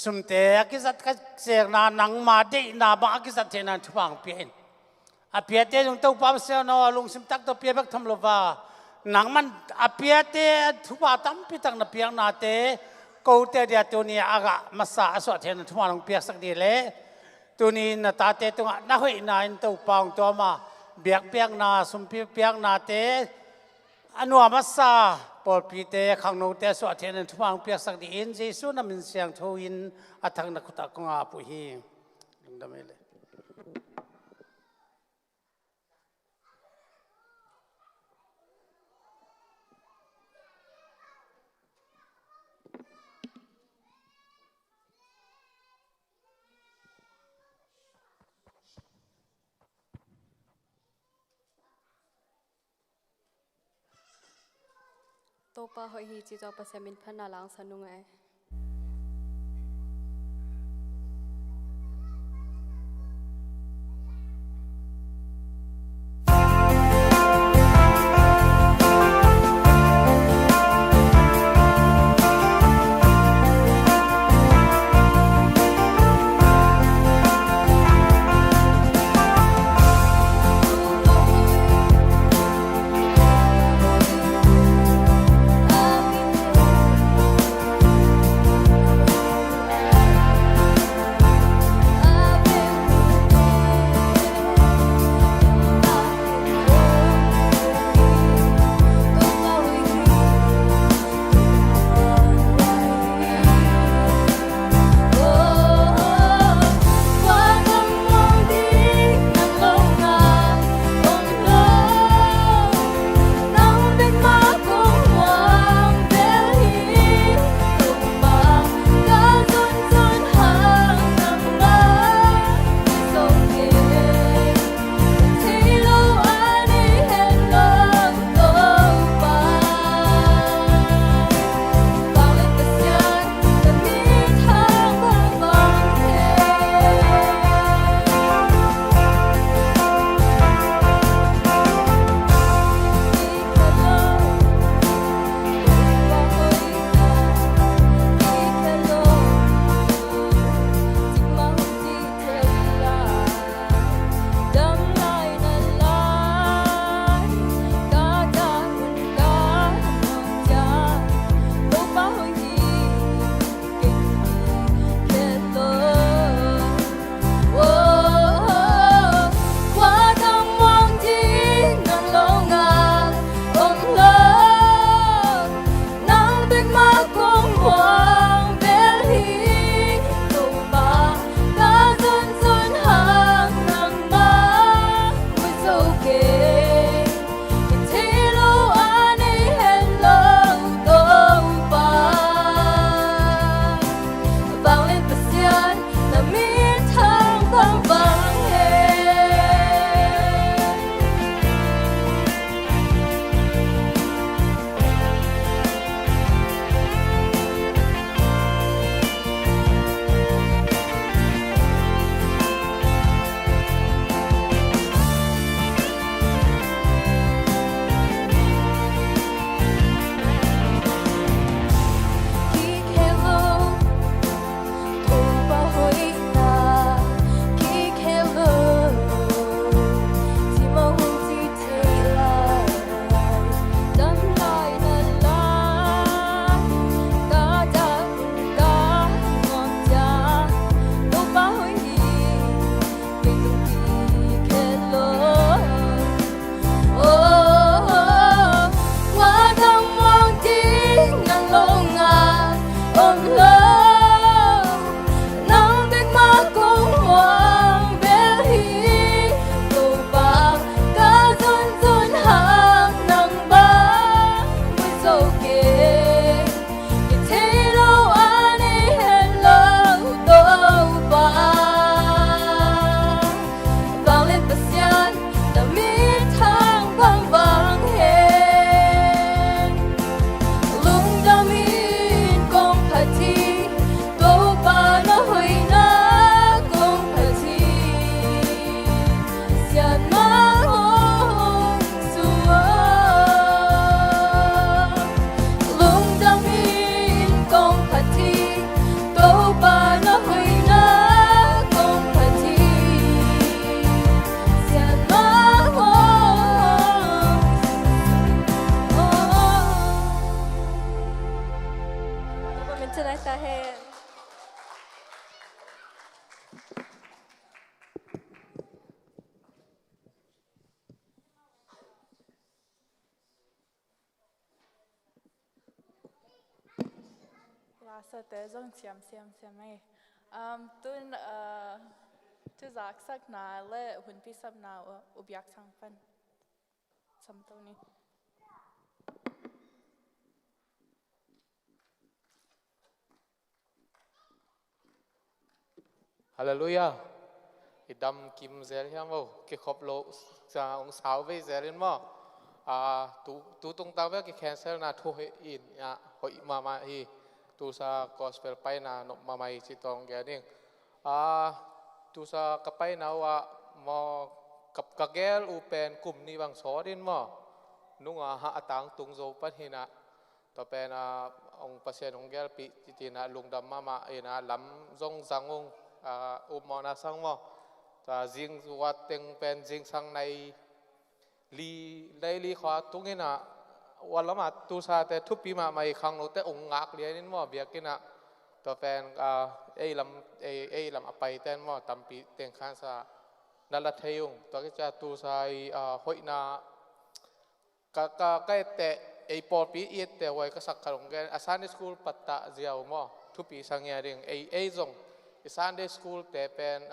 สุ่มเตะกิสัตก็เสียงนานังมาดีนาบ้ากิสัตเทนันทุบังเปลี่ยนเปียเตะตรงตัวปลาเสียนอลุงสิมตักตัวเปียบักทำลว่านังมันเปียเตะทุบตั้มพิตังนับเปียงนาเตะกูเตะเดียตัวนี้อากามาสาสวดเทนันทุบังลงเปียสักดีเลยตัวนี้นาตาเตะตัวน่าหุ่ยนายตัวปองตัวมาเบียกเปียกนาสุมเปียกนาเตอนุอามาซาปอดปีเตขังโนเตสวดเทนทุบางเปียกสักดีอินเจสุนามินเสียงโทอินอัทังนักขุตะกงอาปุฮีดังดำเอเล ตัวปลาหอยฮีจีจอปลาเซมินพันนาลังสนุงไอ sa te zong siam mai tun tu zak sak na le hun pi sab na ubyak sang fan sam to ni Hallelujah. Idam kim zel hiam mo ki khop lo sa ong sao ve zelin mo tu tung ta ve ki cancel na thu he in ya hoi ma hi tu sa gospel pai na no ma mai chi tong ge ning tu sa ka pai na wa mo kap ka gel u pen kum ni bang so din mo nung ha atang tung zo pat hi na to pen ong pasien ong gel pi ti na lung dam ma ina lam zong zangong mona sang mo ta jing wat teng pen jing sang này li khwa tungina walama tu sa te thupi ma mai khang no te ong ngak lian mo biakina to pen ei lam apai ten mo tampi teng khan sa nala theyung to ke cha tu sai hoina ka te ei por pi it te wai ka sak kharong gen asani school patta jiao mo thupi sang ya ding ei zong Sunday school te pen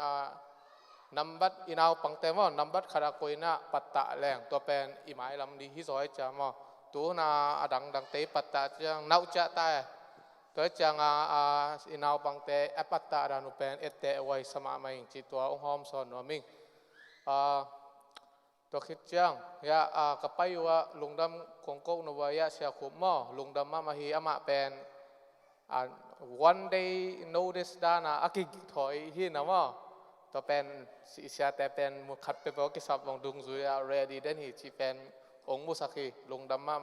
number inaw pangte mo number khara koina patta leng to pen imai lam di hi zoi cha mo tu na adang dang te patta chang nau cha ta to chang inaw pangte patta ranu pen ette wai sama mai chi to ong hom son no ming to khit chang ya kapaywa lungdam kongko no wa ya sia khu mo lungdam ma hi ama pen one day notice dana aki thoi hi na mo to pen si sia te pen mu khat pe bo ki sap wong dung zu ya ready den hi chi pen ong mu sakhi lung dam ma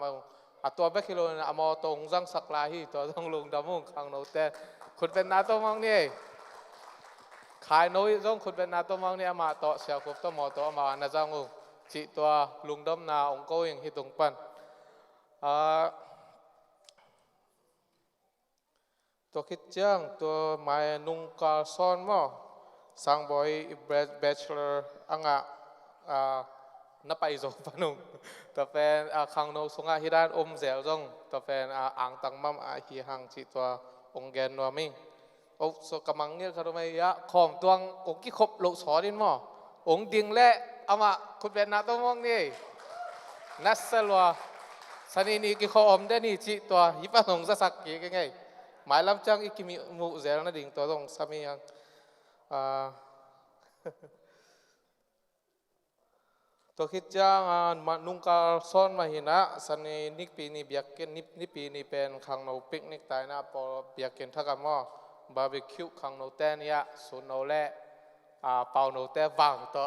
atwa be kilo na amo tong jang sakla hi to jong lung dam mong khang no te khut pen na to mong ni khai noi jong khut pen na to mong ni ama to sia kup to mo to ma na jang u chi to lung dam na ong ko ing hi tung pan to khit chang to mai nung ka son mo sang boy bachelor anga na pai zo panung to pen khang no sunga hiran zel jong to pen ang tang mam hi hang chi to ong gen no ming o so kamang ngel kharo mai ya khom tuang o ki khop lo so din mo ong ding le ama khut pen na to mong ni nasalwa sani ni ki khom de ni chi to hi pa nong za sak ki ke ngai mai lam chang ikimi mu zel na ding to dong sami yang to khit chang nung ka son ma hina sani nik pi ni biaken nip pi ni pen khang no picnic tai na po biaken thaka mo barbecue khang no ten ya sun no le pau no te wang to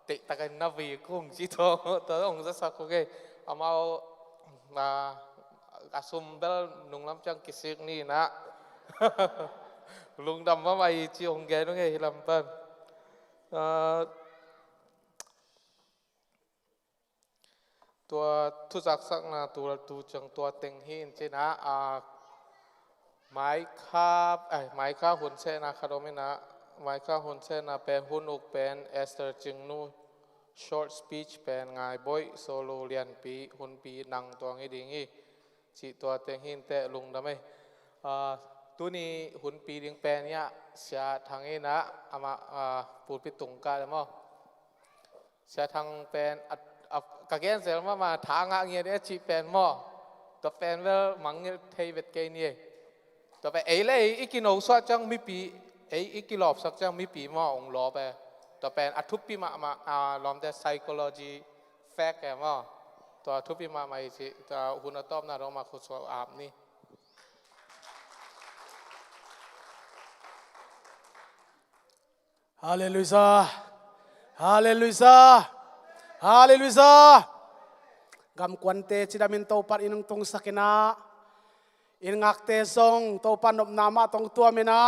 ti ta kan na vi kum chi to ong za sak ko ge amao asum bel nung lam chang kisik ni na lung dam ma mai chi ong ge no ge hilam panตัวทุจักสักนะตัวจังตัวเต็งหินเจนะไม้ข้าหุ่นเสนาคาร์โดมินะไม้ข้าหุ่นเสนาเป็นหุ่นอุกเป็นเอสเตอร์จิงนู short speech เป็นไงบ่อยโซโลเลียนปีหุ่นปีนังตัวงี้ดีงี้จีตัวเต็งหินเตะลุงได้ไหมตัวนี้หุ่นปีดิงเป็นเนี่ยเสียทางนี้นะอามาปูปิตุงกาเลยมั้งเสียทางเป็นกะเกนเสร็จมาทางเงี้ยเดี๋ยวจีเป็นมั้งตัวเป็นเวลมังเงี้ยเทยเวทเกนี่ตัวเป็นเลยอีกินเอาสักจังมีปีอีกินหลอบสักจังมีปีมั้งองหลอบไปตัวเป็นทุบปีมาลอมแต่ psychology fact แกมั้งตัวทุบปีมาอีกทีตัวหุ่นต้อมน่าเรามาคุยสอบอาบนี่ฮาเลลูยาฮาเลลูยาฮาเลลูยากำควันเตจิดามินโตปัดอินงตงสักนะอินงักเตซงโตปันนบนามาตงตัวมินะ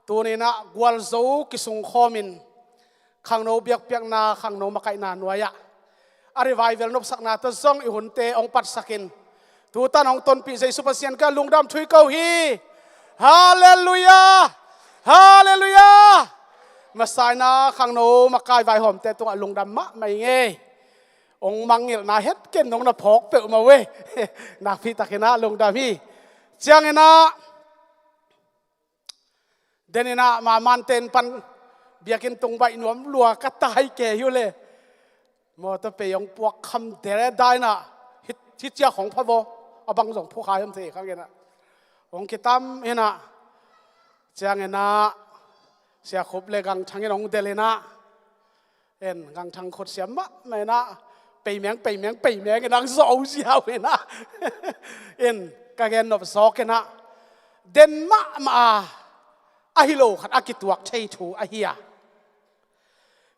ตัวนี้นะกวลโซกิสุงคอมินขังโนเบียกเปียกนาขังโนมาไกนานวยะอาริวายเวลนบสักนาตซงอิหุนเตองปัดสักินตัวตันองตนปีใจสุภาษินกันลุงดำทุยเกาฮีฮาเลลูยาฮาเลลูยามาสายนาขังโนมากายไวหอมแต่ตัวลุงดำมะไม่เงยองมังเงลนาเฮ็ดเก่นน้องนาพกเปะมาเว้ยนักพิตากินะลุงดำฮีเจียงนะ เดนินะมามันเต็นปันเบียกินตรงใบหนวมลัวกัตตายแก่อยู่เลยมอตเปยองปวกคำเดรได้นะฮิตเจ้าของพระโวเอาบังส่งผู้ขายยมเสกครับเงี้ยนะองคิดตามเห็นนะเจ้าเงี้ยนะเสียขบเลยกังทั้งเงี้ยองเดเลยนะเอ็นกังทั้งขดเสียมะไม่นะไปเมียงนังโซ่เสียวเห็นนะเอ็นกังเงี้ยนบซอกเห็นนะเดนมาอาฮิโลขัดอากิตวักใช้ถูอาฮิยา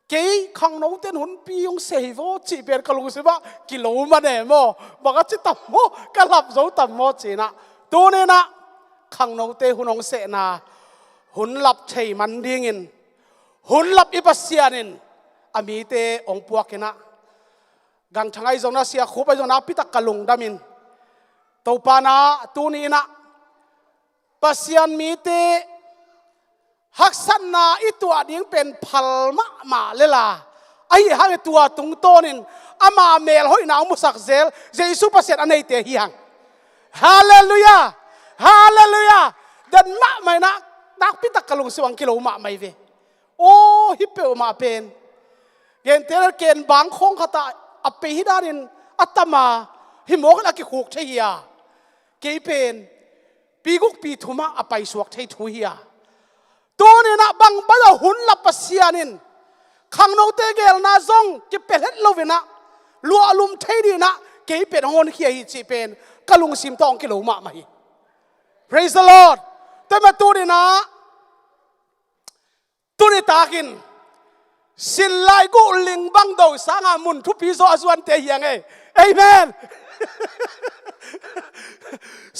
เกี่ยขังโน้ตเต็นหุ่นปียงเสวจีเป็นกะลุงสิบะกิโลมาเนี่ยโมบอกว่าจิตตโมกะลับโซตโมจีนะตัวนี้นะขังโน้ตเตหุ่นองเสนาหุ่นลับใช้มันดิ่งินหุ่นลับอิปัสเซียนินอามีเตองปวกนะกังทั้งไอจงน่าเสียขุบไอจงน่าพิทักกะลุงดามินตัวปานาตัวนี้นะปัสเซียนมีเตฮักสันนาอีตัวนี้เป็นพัลมาเลล่ะไอ้ฮักตัวตุงโตนินอามาเมลหอยนาวมุสักเซลเจสุปัสเซตอันนี้เตะฮีฮังฮาเลลูยาฮาเลลูยาเดินมาไม่นักพิทักกะลุงสว่างกิโลมาไม่เวโอ้ฮิปเปอมาเป็นเกณฑ์เทเลเกณฑ์บางคงขตาอภิฮิดานินอัตมาฮิโมกันอากิขุกเทียเกย์เป็นปีกุกปีทุมาอภัยสวกเททุยาตัวนี้นะบังบัลหุ่นลับปัสยานินขังโนเตเกลนาซงกิเป็นเฮลวินะลัวลุมเทดีนะเกย์เป็นฮอนเขียฮิจิเป็นกะลุงซิมตองกิโลมาไม่ Praise the Lord แต่มาตัวนี้นะตัวนี้ตากินสินไลกูลิงบังโดสางามุนทุพีโซอสวันเตียงเอเมน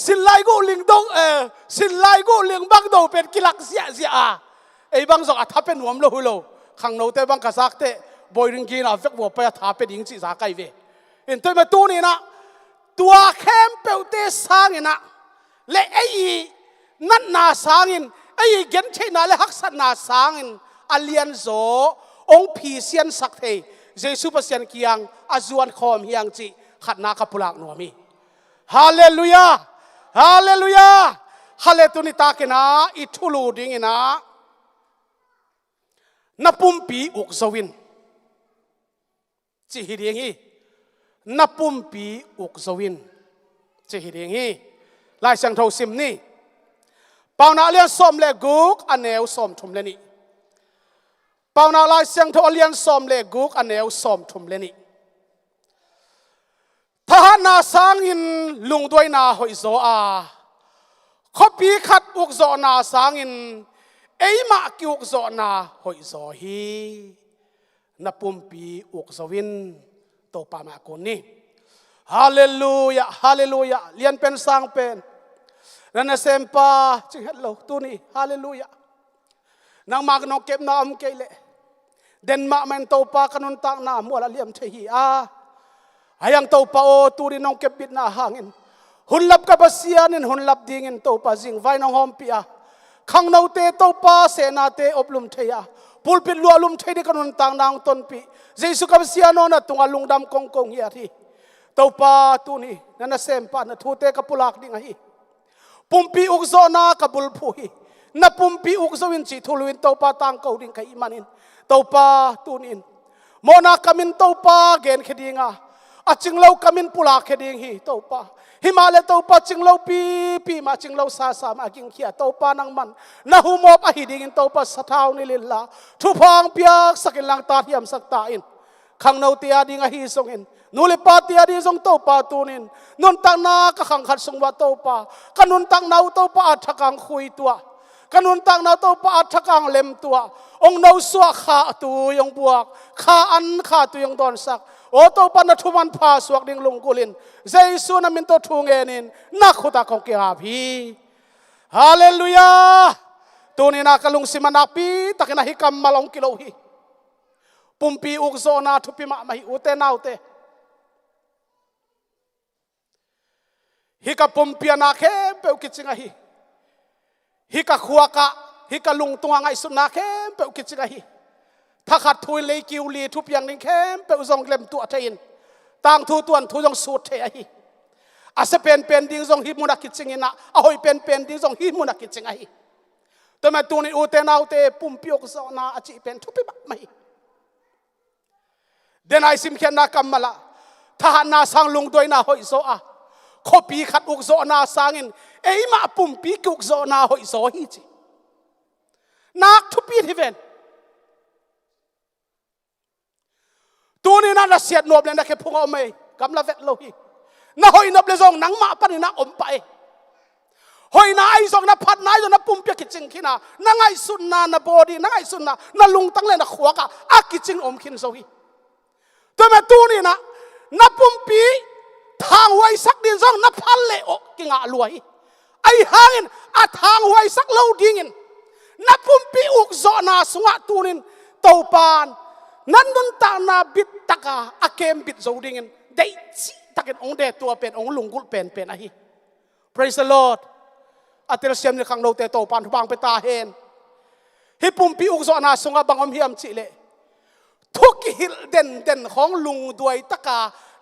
สินไลกูลิงดงสินไลกูลิงบังโดเป็นกิลักเสียไอ้บังสอกทับเป็นหัวมโลหุโลขังโนเตบังกษักเตบอยริงกินอาเฟกบัวไปทับเป็นยิงสิสาไกเวเห็นตัวมาตัวนี้นะตัวเข้มเปลเตสางินะและไอ้นั่นนาสางินไอ้เกณฑ์เชนาและฮักษนาสางินอเลียนโซองพีเซียนสักเทเจสุปเซียนกียงอาจวนคอมเฮียงจีขัดนาคปุลักนัวมีฮาเลลูยาฮาเลลูยาฮาเลตุนิตาเกนะอิทุลูดิงินะนับปุ่มปีอุกสวินจีฮิเดียงฮีนับปุ่มปีอุกสวินจีฮิเดียงฮีลายสังทอซิมนี่เปล่านาเลียนสมเลกุกอันเนวสมทุมเลนี่เปล่านาลายเสียงทอเลียนสมเลกุกอันเนวสมทุมเลนี่ทหารนาสังอินลุงด้วยนาหอยโซอาขบีขัดอุกโซนาสังอินเอ้ยมากิอุกโซนาหอยโซฮีนับปุ่มปีอุกโซวินโตปามาคนนี้ฮาเลลูยาฮาเลลูยาเลียนเป็นสังเป็นนั่นเซมปาจิฮัลโหลตัวนี้ฮาเลลูยานางมากนกเก็บน้ำเกลเลเดนมามันโตปาขนุนตังน้ำมัวละเลียมเทียอายังโตปาโอตูรินองเก็บบิดนาหางอินหุ่นลับกับเสียนินหุ่นลับดิ่งอินโตปาจิงไว้น้องหอมปียขังนาเตโตปาเสนาเตอบลุมเทียปูลปิดลัวลุมเทียดิขนุนตังนางต้นปีเจสุกับเสียโนนัตุงลุงดำกงเฮียทีโตปาตูนี่นั่นเซมปานะทูเตกับปุลักดิ่งไอปุ่มปีอุกโซนากับบุลพูฮีนับปุ่มปีอุกโซวินจิทุลุวินโตปาตังเกาดิ่งไกอิมันินโตปาตูนินโมนาคามินโตปาเกนคดีงาอาจิงเลวคามินปุลักคดีงฮีโตปาฮิมาเลโตปาจิงเลวปีมาจิงเลวซามากิงเขียโตปานังมันนาหูมอบอหิดิ่งโตปาสะท้าวนิลิลลาทุพางเปียกสักิลังตาเทียมสักตาอินขังนาเตียดิ่งฮีทรงอินนูเลปาเตียดิ่งทรงโตปาตูนินนุนตังนาก็ขังขัดทรงว่าโตปากันุนตังนาโตปาอัฐกังคุยตัวกันุนตังนาโตปาอัฐกังเล็มตัวองนาสัวขาตัวยงบวกขาอันขาตัวยงดอนสักโอโตปานัทุมันพาสวกดิ่งลงกุลินเจสุนามินโตทุงเอนินนักขุตาของเกียร์พีฮาเลลูยาตัวนี้นักลุงสิมานาปีตะกินหิกัมมาลงกิโลฮีปุ่มปีอุกโซนาทุปิมาไม่อุเตนาอุเตฮิกะปุ่มปีนาเข้มเปอุกิจิงะฮีฮิกะขัวกะฮิกะลุงตัวไงสุนาเข้มเปอุกิจิงะฮีถ้าขัดทุยเลยกิวลีทุบอย่างนี้เข้มเปอุซองเล็มตัวเทียนต่างทุตัวนทุจงสูดเทียฮีอาจจะเป็นดิ้งซองฮิมุนักกิจิงินะเอาให้เป็นดิ้งซองฮิมุนักกิจิงะฮี ตัวมาตัวนี้อุเตนเอาเตปุ่มพิอกซอนาอาจิเป็นทุบไปบักไม่เดนไอซิมเขียนนักกรรมละทหารนาสังลุงด้วยนาหอยโซอาขบีขัดอุกโซนาสังอินเอ้ยมาปุ่มปีกุกโซนาหอยโซฮิจินักทุบปีที่เวนตัวนี้น่าเสียดนวบเลยนะแค่พวกเอาไม่กำลังเวทโลหิน่าหอยนบเลยซองนังมาปันนี่น่าอมไปหอยน่าไอซองน่าพัดน่าอยู่น่าปุ่มปีกิจจิงขี้น่าน่าไงสุนน่าน่าบอดี้น่าไงสุนน่าลุงตั้งเลยน่าขวากะอากิจจิงอมขินโซฮิตัวแม่ตัวนี้น่าปุ่มปีทางไว้สักดินซองน่าพันเละอกกิงอาลวยไอหางอินอาทางไว้สักเล่าดิ่งอินน่าปุ่มปีอุกโซนาสุงะตัวนี้เต่าปานนั่นนุนตานาบิดตะกาอาเกมบิดโซดิ่งอินได้จีตะเกนองเดตัวเป็นองลุงกุลเป็นอะไร Praise the Lord อาเตลเซียมในขังโนเตโตปานทุบางไปตาเห็นฮิปุ่มปีอุกโซนาสุงะบังอมเฮียมจิเลทุกหิลเด่นของลุงด้วยตะกา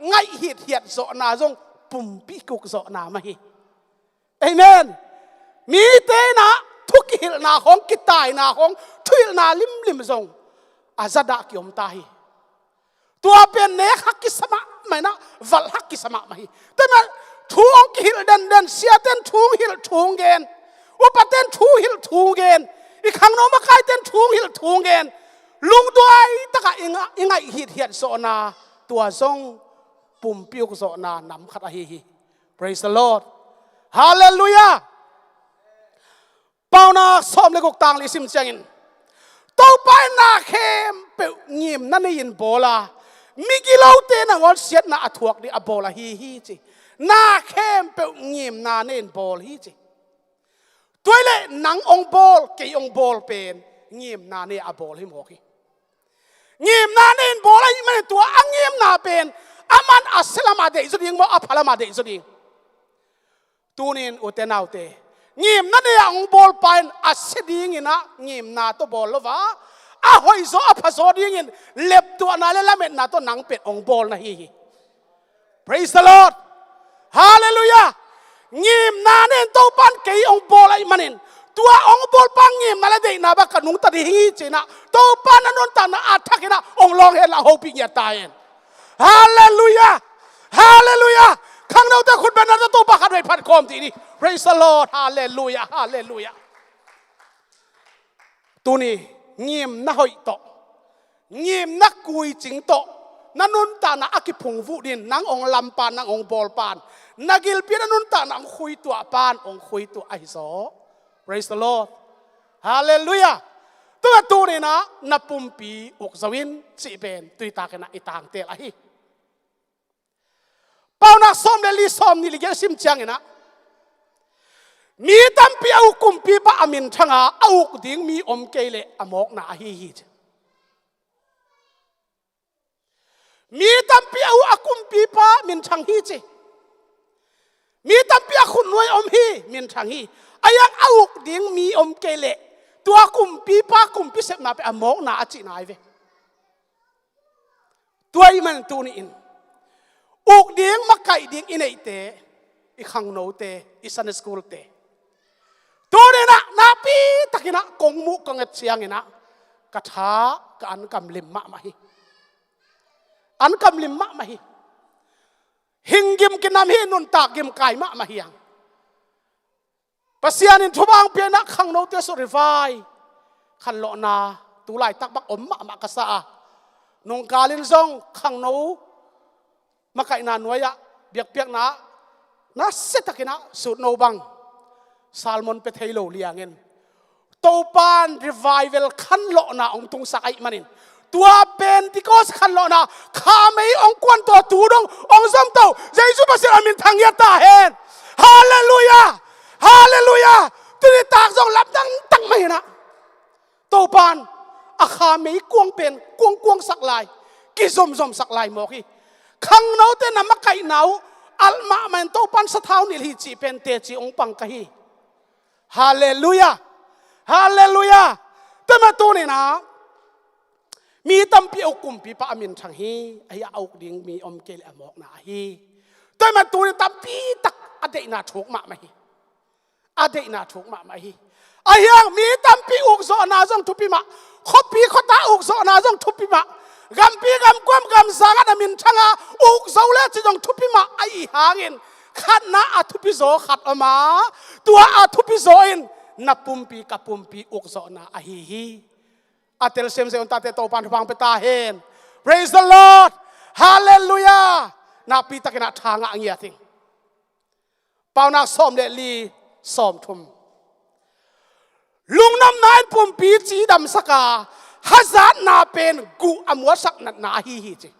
ไงหิดเหียดโซนาจงปุ่มปีกุกโซนามาฮิเอเมนมีเตนะทุกหิลนาของกิตายนาของทุยนาลิมจงอาซาดะกิอมตาฮิตัวเป็นเนกฮักกิสมะไม่นะวัลฮักกิสมะมาฮิแต่มาทุงหิลเด่นเสียเต้นทุงหิลทุงเกนอุปเต้นทุงหิลทุงเกนอีกครั้งโน้มาใครเต้นทุงหิลทุงเกนลุงด้วยตะกะอิงไงหิดเหียดโซนาตัวทรงปุ่มปิวโซนานำขัดอาฮี Praise the Lord Hallelujah เป้านาซ้อมเลยกต่างลิซิมเจงินต่อไปนาเข้มเปิวงิมนั่นนี่ยินโบลามิกิเลาเตนังอลเสียดนาอถวกดิอโบลาฮีจีนาเข้มเปิวงิมนาเนนโบลฮีจีตัวเล่นังองโบลเกยองโบลเป็นงิมนาเนอโบลฮิมโอกีงิมนาเนนโบลาฮิมันตัวอังงิมนาเป็นอามันอัสลามาเดอิสุดิงว่าอัพลามาเดอิสุดิงตูนินอุเตนเอาเตงิมนั่นเนี่ยองบอลไปอัสดิงินะงิมนาตัวบอลลวะอาหอยโซอัพโซดิงินเล็บตัวนั่นแหละเม็ดนาตัวหนังเป็ดองบอลนะฮี Praise the Lord Hallelujah งิมนาเนี่ยตัวปันเกยองบอลไอ้มันนินตัวองบอลปังงิมนั่นแหละเด็กนาบักนุงตัดฮีจีนะตัวปันนั่นนนตานะอัฐกินะองลองเห็นละโฮปิงยาตายฮาเลลูยาฮาเลลูยาข้างนอกแต่คุณเป็นนักตัวปากขัดไว้พันคอมทีนี้ Praise the Lord ฮาเลลูยาฮาเลลูยาตัวนี้เงียบนักหอยโตเงียบนักกุยจิงโตนั่นนุนตานะอากิพงฟูดินนังองลำปานนังองบอลปานนักกิลเปียนั่นนุนตานังคุยตัวปานองคุยตัวไอโซ Praise the Lord ฮาเลลูยาตัวนี้นะนับปุ่มปีอุกสวินสิเป็นตุยตากันนะไอต่างเตะอะไรเป้านักซ้อมเลลีซ้อมนี่ลิเกซิมจังนะมีตั้มปีเอากุมปีปะอามินช่างเอาดิ้งมีอมเกลอมอกนาฮีมีตั้มปีเอาอากุมปีปะมินช่างฮีจีมีตั้มปีอาคุณนวยอมฮีมินช่างฮีอายังเอาดิ้งมีอมเกลตัวกุมปีปะกุมปีเสพนาไปอมอกนาจีนายเวตัวอีมันตัวนี้อินอุกดิ้งมาไก่ดิ้งอินไอเตอีขังโนเตอีซันสกูลเตตัวนี้นะนาปีตะกินะกงมุกงเอ็ดเสียงนะกระทากันกำลิมมะมาฮีอันกำลิมมะมาฮีหิงกิมกินน้ำฮีนุนตากกิมไก่มะมาฮียังภาษาอินทุบางเปียนักขังโนเตสุริไฟขันโลนาตุไลตักบักอมมะมะกษานงกาลินซงขังโนมาไก่นานวยะเบียกเปียกนะน่าเสตกินะสุดโนบังซาลมอนเปเทโลเลียงเงินตัวปานรีไวเวลขันโลนาองตุงสักไอมันินตัวเป็นติโกสขันโลนาข้าไม่องควนตัวตูดงองซ้ำตัวเจสุภาษิตอามินทางยาตาเฮนฮาเลลูยาฮาเลลูยาตัวนี้ตากส่งรับตั้งไม่นะตัวปานอาข้าไม่กวงเป็นกวงสักลายกิซมสักลายหมอกีขังเนาเตนำมาไก่เนาอัลมามันตัวปานสะท้าวนิลฮิจีเป็นเตจีองปังกะฮีฮาเลลูยาฮาเลลูยาแต่มาตัวนี้นะมีตั้มปีเอากุมปีปะอามินช่างฮีไอ้เอาดิ่งมีอมเกลอมอกนาฮีแต่มาตัวนี้ตั้มปีตักอเดนาถูกมาไหมอเดนาถูกมาไหม ai yang mi tampi uk zo na jong thupi ma khopi khota uk zo na jong thupi ma gampi gam kwam gam sanga na min thanga uk zo le chi jong thupi ma ai hangin khat na athupi zo khat ama tua athupi zo in na pumpi ka pumpi uk zo na a hi atel sem se on ta te to pan phang pe ta hen praise the Lord hallelujah na pi takena thanga ngia thing pau na som le li som thum lung nam nan pumpi chi dam saka hazat na pen gu amwa sak na hi chi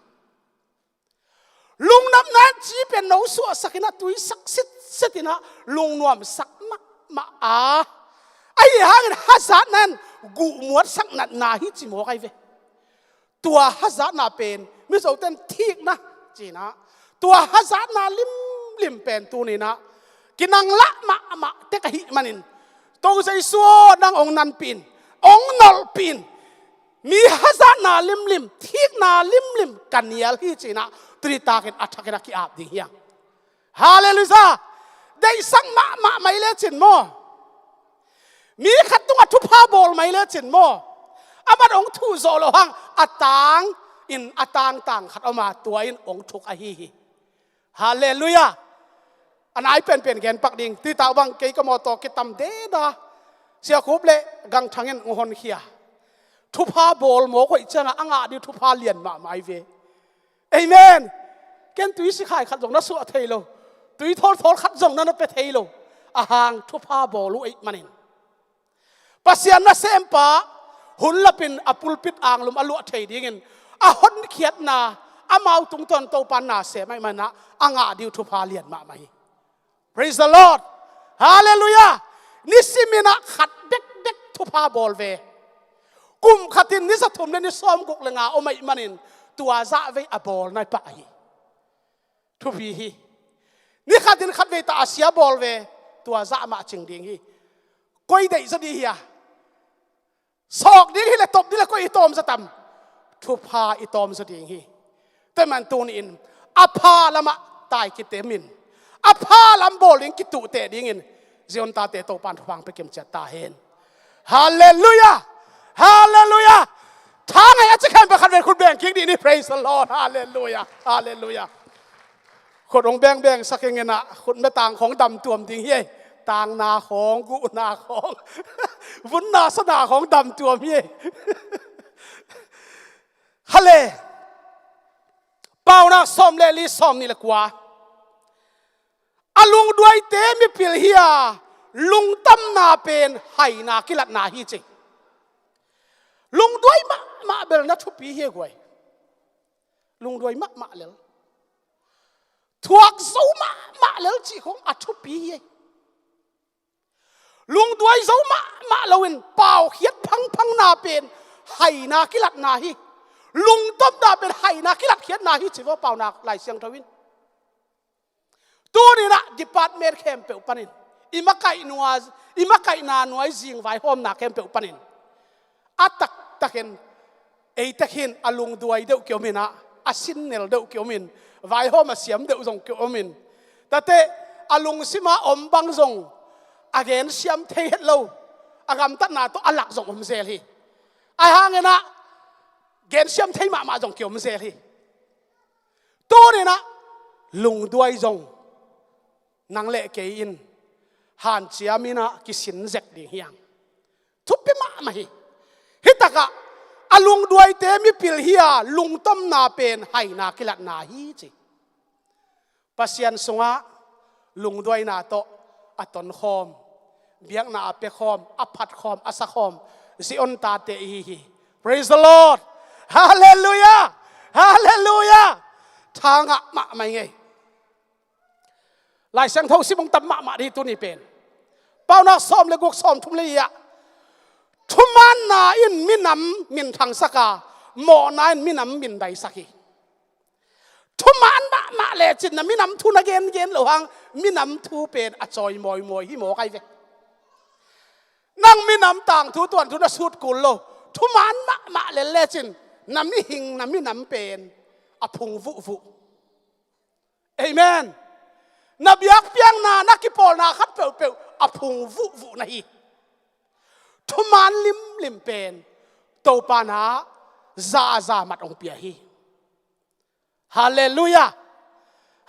lung nam nan chi pen no su sakina tui sak sit setina lung nuam sak ma a ai hang hazat nan gu muat sak na hi chi mo kai ve tua hazat na pen mi so ten thik na chi na tua hazat na lim pen tu ni na kinang la ma te ka hi manin to sai suo nang ong nan pin ong nol pin mi hazat na lim thik na lim kanial hi chi na tri ta ken athakena ki ap ding hiang hallelujah dei sang ma mai le chin mo mi khatunga thu pha bol mai le chin mo amat ong thu zo lo hang atang tang khat oma tua in ong thuk a hi hallelujah an ai pen gen pak ding ti ta bang ke ko mo to ki tam de da sia khup le gang thangen hon khia thu pha bol mo ko ichanga anga di thu pha lian ma mai ve amen ken tui si khai khat jong na su a thei lo tui thol khat jong na pe thei lo a hang thu pha bol lu ei manin pasian na sempa hun lapin apulpit anglum alu thei dingin a hon khiat na amau tung ton to pan na se mai mana anga di thu pha lian ma mai praise the Lord hallelujah nisimina khat dek thu pha bol ve kum khatin ni sa thum ni som guk lenga o mai manin tua za ve a bol nai pa hi thu pi hi ni khatin khat ve ta asia bol ve tua za ma ching ding hi koi dei sa di hi sok ding hi le top di le koi tom sa tam thu pha i tom sa ding hi te man tu ni in apha lama tai ki te min apha lam boling ki tu te ding in zion ta te to pan phang pe kem cha ta hen hallelujah hallelujah thang ai acha khan ba khan ve khut beng king di ni praise the Lord hallelujah hallelujah khot ong beng saking na khut me tang khong dam tuam ding hi tang na khong gu na khong vun na sa na khong dam tuam hi halle pau na som le li som ni la kwa alung duai te mi pil hia lung tam na pen hai na kilat na hi chi lung duai ma bel na thu pi hi goi lung duai ma lel thuak zo ma lel chi khong a thu pi hi lung duai zo ma lowin pau khiat phang na pen hai na kilat na hi lung tam na pen hai na kilat khiat na hi chi wo pau na lai siang thawin tu ni na department kem pe panin imakai na nuai jing vai hom na kem pe panin atak taken ei takin alung duai deuh kiomina asin nel deuh kiomin vai hom asiam deuh jong kiomin tate alung sima om bang jong again siam thei het lo agam tat na to alak jong om zel hi ai hangena gen siam thei ma jong kiom zel hi tu ni na lung duai jong nang le ke in han chiamina kisin zek ding hiang thupi ma hi hitaka alung duai te mi pil hia lung tom na pen hai na kilat na hi chi pasian sunga lung duai na to aton khom biak na ape khom aphat khom asa khom zion ta te hi praise the Lord hallelujah hallelujah thanga ma mai ngai lai sang thau si mong tam ma di tu ni pen pau na som le guk som thum le ya thuman na in minam min thang saka mo na in minam min dai saki thuman ma le chin na minam thu na gen lo hang minam thu pen a choi moi hi mo kai ve nang minam tang thu tuan thu na sut kul lo thuman ma le chin nam ni hing nam minam pen a phung vu amen na biak piang na nakipol na khat pe apung vu na hi ทุมานลิมเป็นโตปานาซามัดองเปียฮีฮาเลลูยา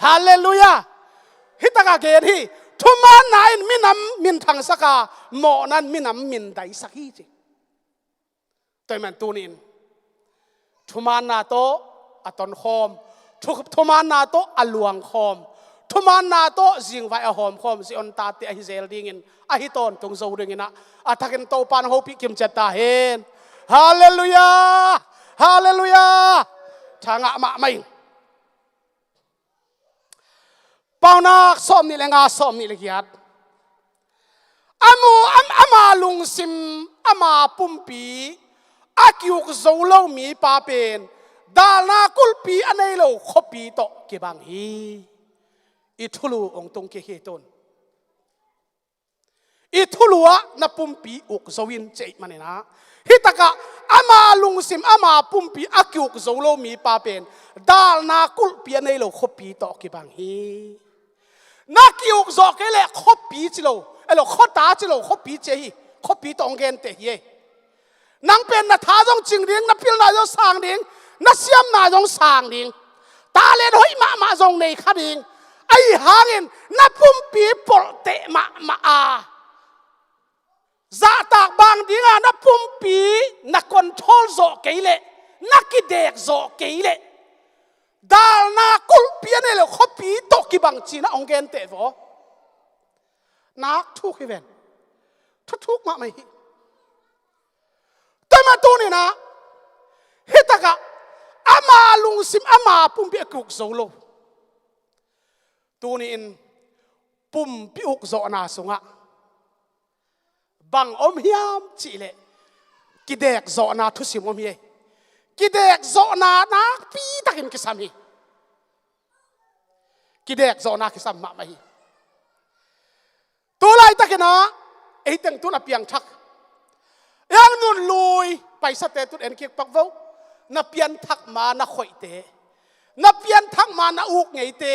ฮาเลลูยาฮิตากาเกนฮีทุมานนายมินทางสักาหมอนั้นมินไดสักฮีจิตัวมันตูนินทุมานนาโตอตอนคอมทุมานนาโตอลวงคอมทุมานนาโตจิงไว้อหอมคอมสิอนตาเตอฮิเซลดิงินอหิตอนตรงโซดิงินะอาทักินโตปานโฮปิกิมเจตาเฮนฮาเลลูยาฮาเลลูยาทางอะมะไม่ปาวนักซ้อมนี่แหละงาซ้อมนี่แหละกิยัดอามาลุงซิมอามาปุ่มปีอากิวกโซโลมีปาเป็นดาลนากุลปีอันนี้เราขบปีโตเก็บังฮีอิทุลูองตรงเกเฮตนอิทุลัวนับปุ่มปีอุกโซวินเจมันนะฮิตากะอามาลุงซิมอามาปุ่มปีอากิวกโซโลมีปาเป็นดาลนากุลปีอันนี้เราขบปีโตเก็บังฮีนักกิวกโซเกเลขบปีจิโลเอโลขตาจิโลขบปีเจฮีขบปีตองเกนเตเยนังเป็นนัท้าจงจิงดิ้งนับพิลนายจงสางดิ้งนักเสียมนายจงสางดิ้งตาเลนหอยมาจงในขัดดิ้งไอหางินนับปุ่มปีปลเตมาอาจะตากบางดิ้งนับปุ่มปีนักคอนโทรลโซเกเลนักกิเด็กโซเกเลดาลนากุลปีนี่เลยขบปีตกิบังจีนะองเกนเตโฟนักทุกอีเวนทุกมาไม่แต่มาตัวนี้นะฮิตากะอามาลุงซิมอามาปุ่มปีกุกโซโลตัวนี้อินปุ่มปีอุกโซนาสุงะบังอมฮิามจีเลกิเด็กโซนาทุสิมอมเยกิเด็กโซนานักปีตักินกิสามีกิเด็กโซนากิสามมาไม่ตัวไรตักินนะไอ้ตั้งตัวนับยังทักยังนุนลุยไปสเตตุเอ็นเกียกปักวนับยันทักมานักข่อยเตนับยันทักมานักอุกไงเต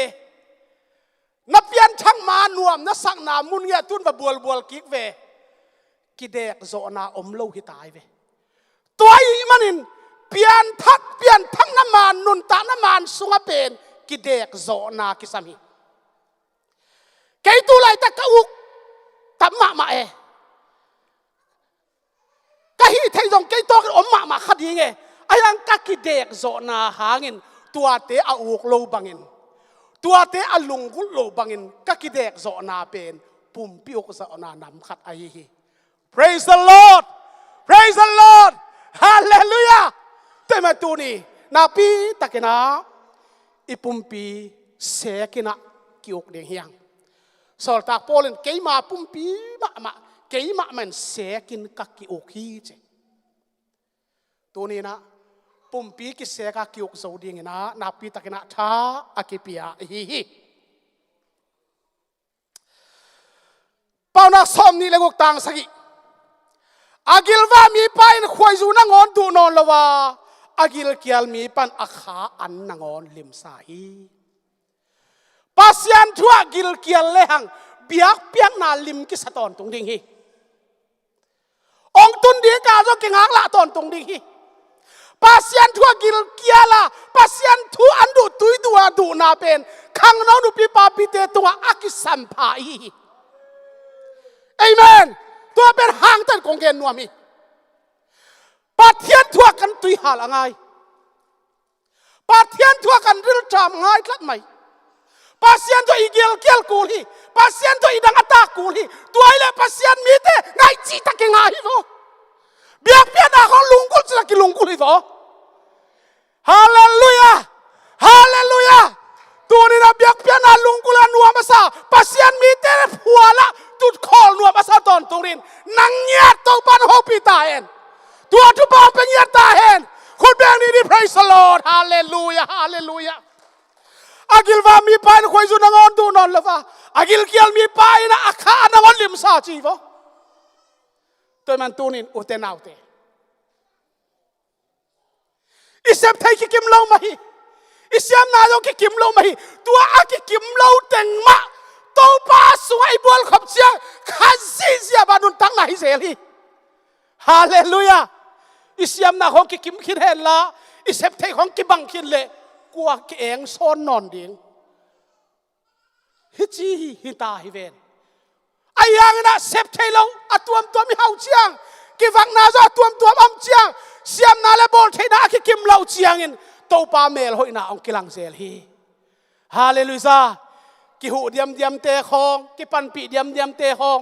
นับยันทักมานวมนักสักนามุนเงียตุนแบบบัวกิกเวกิเด็กโซนาอมโลหิตายเวตัวอีมันอินเปลี่ยนทักน้ำมันนุนตาน้ำมันสุงเป็นกิเด็กโซนากิสามีแกตัวไรตะกะอุกตับมาเอกะฮีไทยจงแกตัวกันอมมาขัดยังไงไอ้ยังกะกิเด็กโซนาหางินตัวเตออุกโลบังินตัวเตอลุงกุลโลบังินกะกิเด็กโซนาเป็นปุ่มปิวกโซนานำขัดไอ้ฮี Praise the Lord Praise the Lord Hallelujah แต่มาตัวนี้นาปีตะกินะอีปุ่มปีเสกินะกิวกเดียงเฮียงสอลตากโปลินเกยมาปุ่มปีมาเกยมามันเสกินกักกิวกฮีเจตัวนี้นะปุ่มปีกิเสกักกิวกโซเดียงนะนาปีตะกินะท้าอากิปิยาฮีเป้านักซ้อมนี่เลยกต่างสักอากิลว่ามีไปนควายจูนังอนดูนอนละว่าอากิลเกียลมีปันอาขาอันนังอนลิมสาฮีปัสยันทัวกิลเกียลเลหังเบียกเปียกนาลิมกิสตอนตรงดิ่งฮีองตุนดีกาโจกิงหักละตอนตรงดิ่งฮีปัสยันทัวกิลเกียละปัสยันทัวอันดูตุยตัวดูนาเป็นขังน้องดูปีปาปีเตตัวอากิสัมภาฮีเอเมนตัวเป็นหางตันกงเกนนัวมีปาเทียนทั่วกันตุยหาละไงปาเทียนทั่วกันริลจามง่ายคลัดไหมปาเซียนตัวอีเกลเกลกูลีปาเซียนตัวอีดังอัตากูลีตัวไอ้เล่ปาเซียนมีเตไงจีตะเกงไงโฟเบียกเปียนาของลุงกุลจะกิลุงกุลีโฟฮาเลลูยาฮาเลลูยาตัวนี้นะเบียกเปียนาลุงกุลนัวมาซาปาเซียนมีเตหัวละตุดคอลนัวภาษาตอนตรงนี้นังเงียตตัวบ้านโฮปิตาเองตัวทุบเป็นเงียตาเองคุณแบงนี้ดี praise the Lord ฮาเลลูยาฮาเลลูยาอากิลว่ามีไปนะคุยจุนังอนดูนอนละฟ้าอากิลเกียลมีไปนะอาคานังอนลิมซาจีวะตัวมันตัวนี้อุเทนเอาเตอิเซฟไทยกิกิมเล่ามาฮีอิเซฟนาโยกิกิมเล่ามาฮีตัวอากิกิมเล่าเต็งมาตัวป้าสวยบัวขบเชียขันซีเสียบานุนตั้งไหนเสรี ฮาเลลูยาอิสยามนาของกิกิมคิดเห็นละอิเซปเทของกิบังคิดเลยกลัวเกงโซนนอนดิ่งฮิจีฮิตาฮิเวนไอ้ยังนะเซปเทลงอัตวมตัวมีเฮาเจียงกิฟังนาจะอัตวมตัวอัมเจียงเสียมนาเลบอลเทน่ากิกิมเล่าเจียงอินโตปาเมลหอยนาองกิลังเซลฮีฮาเลลูยากิหูเดียมเดียมเตะคองกิปันปีเดียมเดียมเตะคอง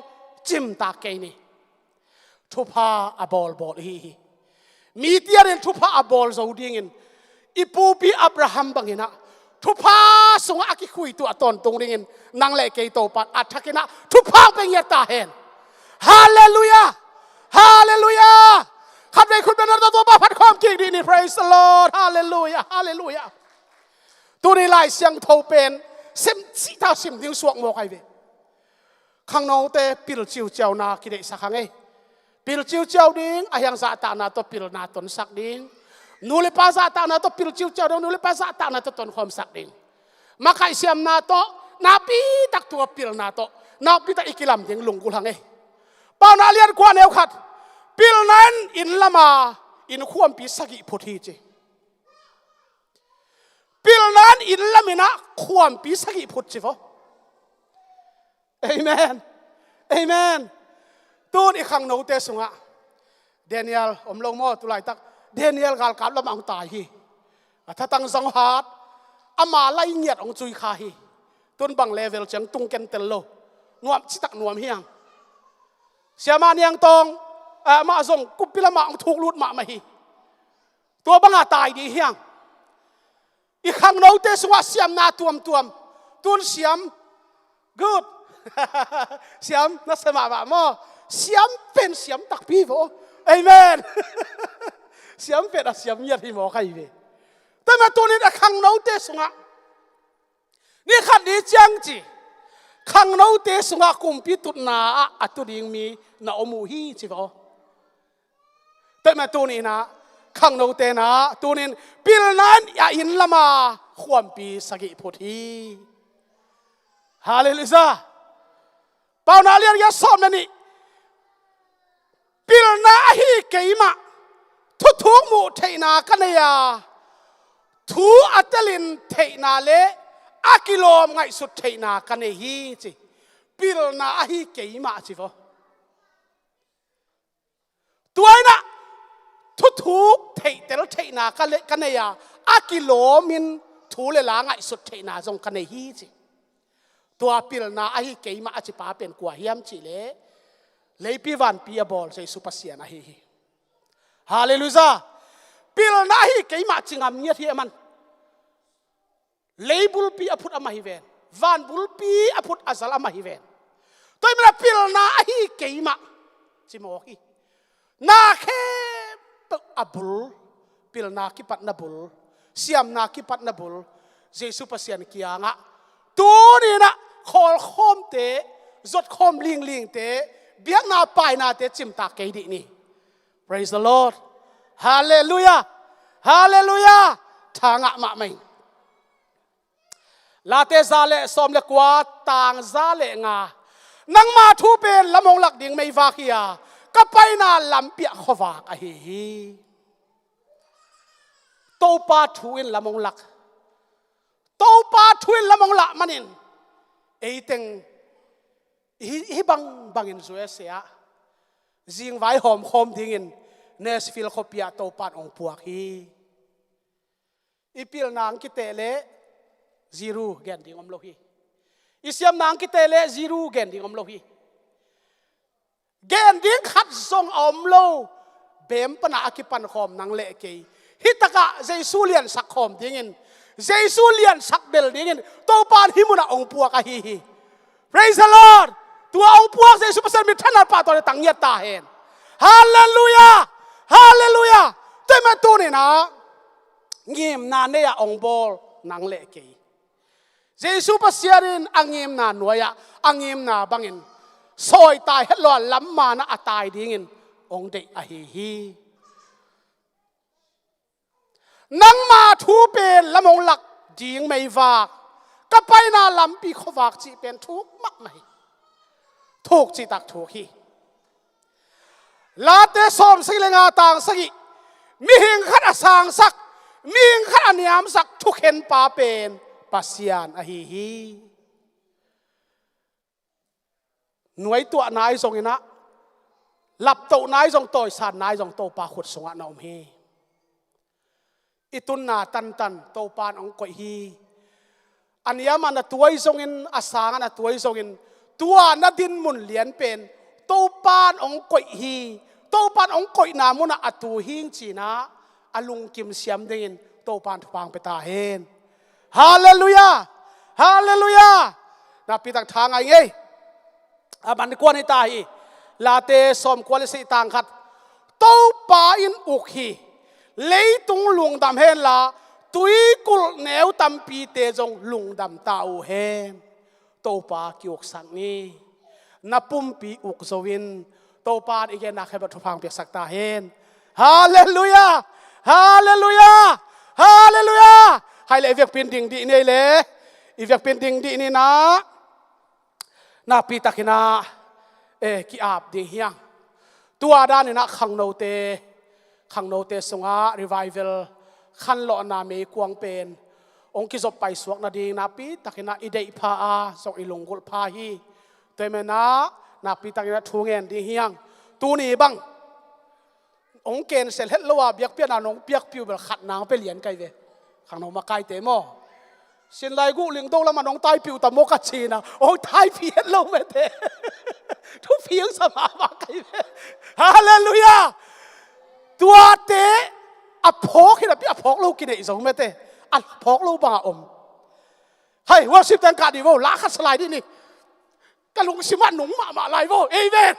จิมตาเกนี่ทุพาอบอลบอลฮีมีเตียนทุพาอบอลจะดิ้งินอีปูปีอับราฮัมบังเงินะทุพาสงอากิคุยตัวตนตรงดิ้งินนางเล็กเกยโตปัดอัฐกินะทุพาเป็นเงตาเห็นฮาเลลูยาฮาเลลูยาขับไปคุณเป็นตัวบ้าพัดความจริงดีนี่ praise the Lord ฮาเลลูยาฮาเลลูยาตัวนี้ลายเสียงเท่าเป็นซิมสิท่าซิมดิ้งสวกโมกไอเวข้างนอกเตะปิลจิวเจ้านาคิดได้สักครั้งไงปิลจิวเจ้าดิ้งอายังซาตานาตัวปิลนาตนสักดิ้งนูเลปาซาตานาตัวปิลจิวเจ้าดิ้งนูเลปาซาตานาตัวตนความสักดิ้งมาใครเสียมนาตัวนาปีตักตัวปิลนาตัวนาปีตักอิกิลัมดิ้งลุงกุลังไงปานาเลียนกว่าแนวขัดปิลนั้นอินละมาอินความปีสักิพุทธิเจปิลนั้นอินละมินะความปีสักิพุทธิฟอเอเมนเอเมนตูนอีกครั้งโน้ตเตสุงะเดนิเอลอมลงมอตุไลตักเดนิเอลกาลกับละมังตายฮีถ้าตั้งสังหารอามาไล่เงียดองจุยคาฮีตูนบังเลเวลจังตุงเกนเตลโลนวมชิตักนวมเฮียงเสียมาเนียงตองมาส่งกุบปิละมาองถูกลุดมาฮีตัวบังอาตายดีเฮียงอีกครั้งโน้ตเตสุงะเสียมนาตัวมตูนเสียม good เสียมนักสมาบะมอเสียมเป็นเสียมตักพี่โวเอเมนเสียมเป็นเสียมยัดที่หมอใครเวแต่มาตัวนี้ขังโน้ตเตสุงะนี่ขัดดีจังจีขังโน้ตเตสุงะกุมพิตุนาอัตุดิงมีนาอมูฮีจีโวแต่มาตัวนี้นะขังโน้ตเตนะตัวนี้ปิลนั้นอย่าอินละมาความปีสกิพุทธีฮาเลลูยาปาวนาเลียนยาสอมนี่ปิลนาฮีเกยมาทุกมูเทนากันเนียทูอัตลินเทนาเลอากิโลมไงสุดเทนากันเนฮีจิปิลนาฮีเกยมาจิฟอตัวน่ะทุกเทแต่ละเทนากันเนียอากิโลมินทูเลลาไงสุดเทนาจงกันเนฮีจิตัวปิลนาอหิเกยมาอจิปาเป็นกว่าเฮียมจิเลเลยปีวันปีบอลใส่สุภาษิตนะฮีฮาเลลูยาปิลนาอหิเกยมาจิงามเนียที่มันเลยบุลปีอพุทธอมาฮิเวนวันบุลปีอพุทธอัซลอมาฮิเวนตัวมันปิลนาอหิเกยมาจิโมกีนาเคปอับุลปิลนาคิปัตนาบุลเสียมนาคิปัตนาบุลเจสุภาษิตกียงะตัวนี้นะคอลคอมเตะจดคอมลิงเตะเบียงนาไปนาเตะจิมตาเกดีนี่ praise the Lord hallelujah hallelujah ทางะมาไม่ลาเตซาเลสอมเลกว่าต่างซาเลงานังมาทูเป็นละมงหลักดิ่งไม่วาคียก็ไปนาลำเปียขวากฮีโตปาทูอินละมงหลักโตปาทวินละมงละมันินเอติงฮิบังอินสวยเสียจิงไว้หอมคมทิ้งอินเนสฟิลคเปียโตปาองพวกฮีอีพิลนางกิเตเลซีรูเกนดิ้งอมโลฮีอิสยามนางกิเตเลซีรูเกนดิ้งอมโลฮีเกนดิ้งขัดทรงอมโลเบมปนาอคิปันคอมนางเละเกยฮิตกะเจสูเลียนสักคอมทิ้งอินเจสุเลียนสักเบลดิ้งโตปานหิมุนะองปัวกะฮี praise the Lord ตัวองปัวเจสุภาษามิทันนัดปาตัวตั้งเงียตาเห็นฮาเลลูยาฮาเลลูยาแต่มาตัวนี้นะงิมนาเนียองบอลนางเล็กเจสุภาษารินอังงิมนาหน่วยอังงิมนาบังอินซอยตายเฮลอนล้ำมานะตายดิ้งองเด็กอะฮีนังมาทูเป็นละมงหลักจิงไม่วากก็ไปนาลำปีขวากจีเป็นทุกมักไหมทุกจีตักทุกฮี ลาเตสอมสิเลงาต่างสกิมีหิงขัดสางสักมีหิงขัดอันยามสักทุกเห็นป่าเป็นปัสยานอหิฮีหน่วยตัวนายทรงอินะหลับโตนายทรงโตยสานนายทรงโตปาขุดสงะนอมเฮอิตุนนาตันตันโตปานองกอยฮีอันยามันตัวอิทรงอินอาสางอันตัวอิทรงอินตัวนัดินมุนเลียนเป็นโตปานองกอยฮีโตปานองกอยนามุนะอตูหิงจีนะอลุงกิมเสียมเดินโตปานทุปางไปตาเฮนฮาเลลูยาฮาเลลูยานับปีตักทางไงอาบันกวนให้ตายลาเตสอมกวนสิต่างขัดโตปาอินอุกฮีเลยตุงลุงดำเฮนละตุยกุลแนวตำปีเตจงลุงดำตาอูเฮนโตปากิวกสังนี้นับปุ่มปีอุกสวินโตปาอีกนักให้บัตรพังเปียกสักตาเฮนฮาเลลูยาฮาเลลูยาฮาเลลูยาให้เลยเวียกเป็นดิ่งดีนี่เลยอีเวียกเป็นดิ่งดีนี่นะนาปีตักนากีอาบดิ่งเฮียงตัวด้านนี่นะขังโนเตสงา revival ขันหล่อนาเมกวงเป็นองค์กิจบไปสวกนาดีนาปีตักนาอิเดพาอาส่งอิลงกุลพาฮีตัวเมนะนาปีตักนาทูเงินดิ่งเฮียงตูนี่บังองเกณฑ์เสร็จแล้วว่าเบียกเปียนานองเบียกปิวแบบขัดนางไปเหรียญไกลเวขังนองมาไกลเตมอสินไลกูลิงโตแล้วมันน้องตายปิวตะโมกัชีนะโอ้ตายเพี้ยนลงไม่เตทุกเพียงสมามาไกลเวฮาเลลูยาตัวเตะอภอกที่เราพี่อภอกเรากินอีกสองไม่เตอภอกเราบ้าอมให้ว่าสิบแต่งการดีว่าล้าขัดสลายดินี่กะลุงสิมันหนุ่มมาอะไรว่าเอเวน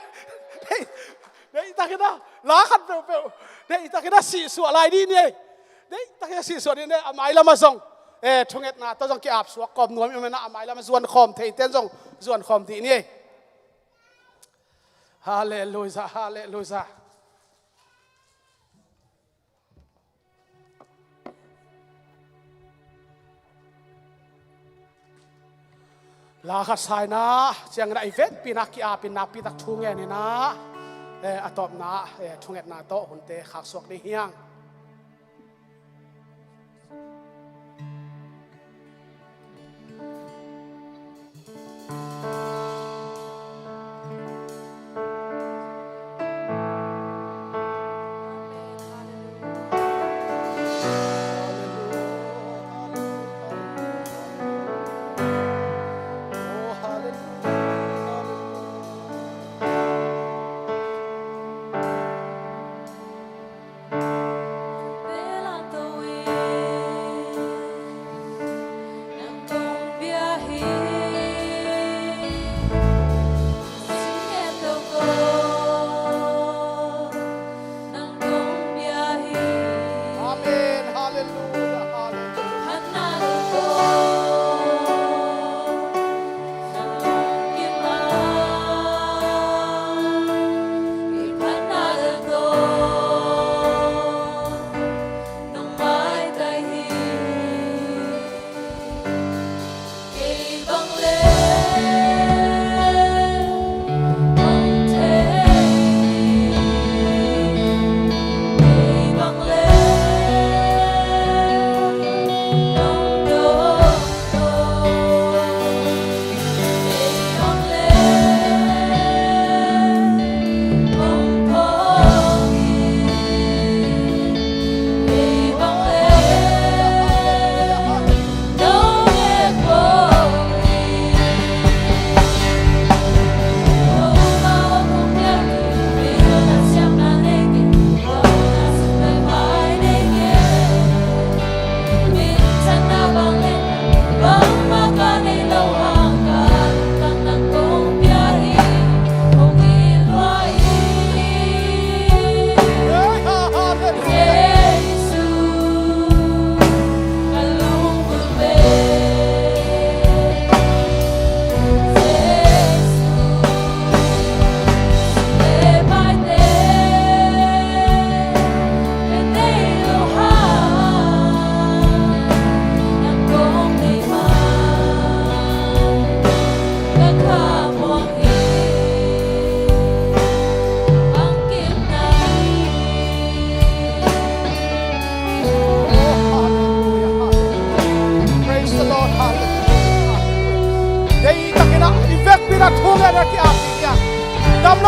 เนี่ยตาคิดนะล้าขัดเปลวเนี่ยตาคิดนะสี่ส่วนอะไรดีเนี่ยเนี่ยตาคิดนะสี่ส่วนนี้เนี่ยอาไม้ละมาส่งทงเอ็ดนะต้องกี่อาบสวกกอบนวลมีมันนะอาไม้ละมาส่วนคอมเทเต้นส่งส่วนคอมทีนี่ฮาเลลูยาฮาเลลูยาลาขัดสายนะเสียงได้เวทปีนักกีอาปีนักปีตักทุ่งเงี้ยนี่นะอะตอมนะทุ่งเอ็ดนาโตหุ่นเตะขักสวกในเฮียง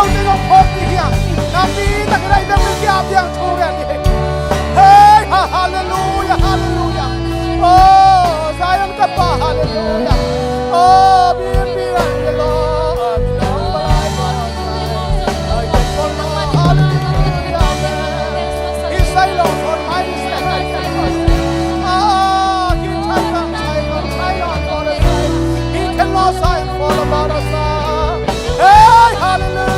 lâu tiếng ông hộp đi kìa nam đi ta cái đây đang đi kia tiếng thu đèn đi hey hallelujah hallelujah oh Zion kapa hallelujah oh bien bien the Lord He say Lord for my sake He try on for us He can not sign for about us hey hallelujah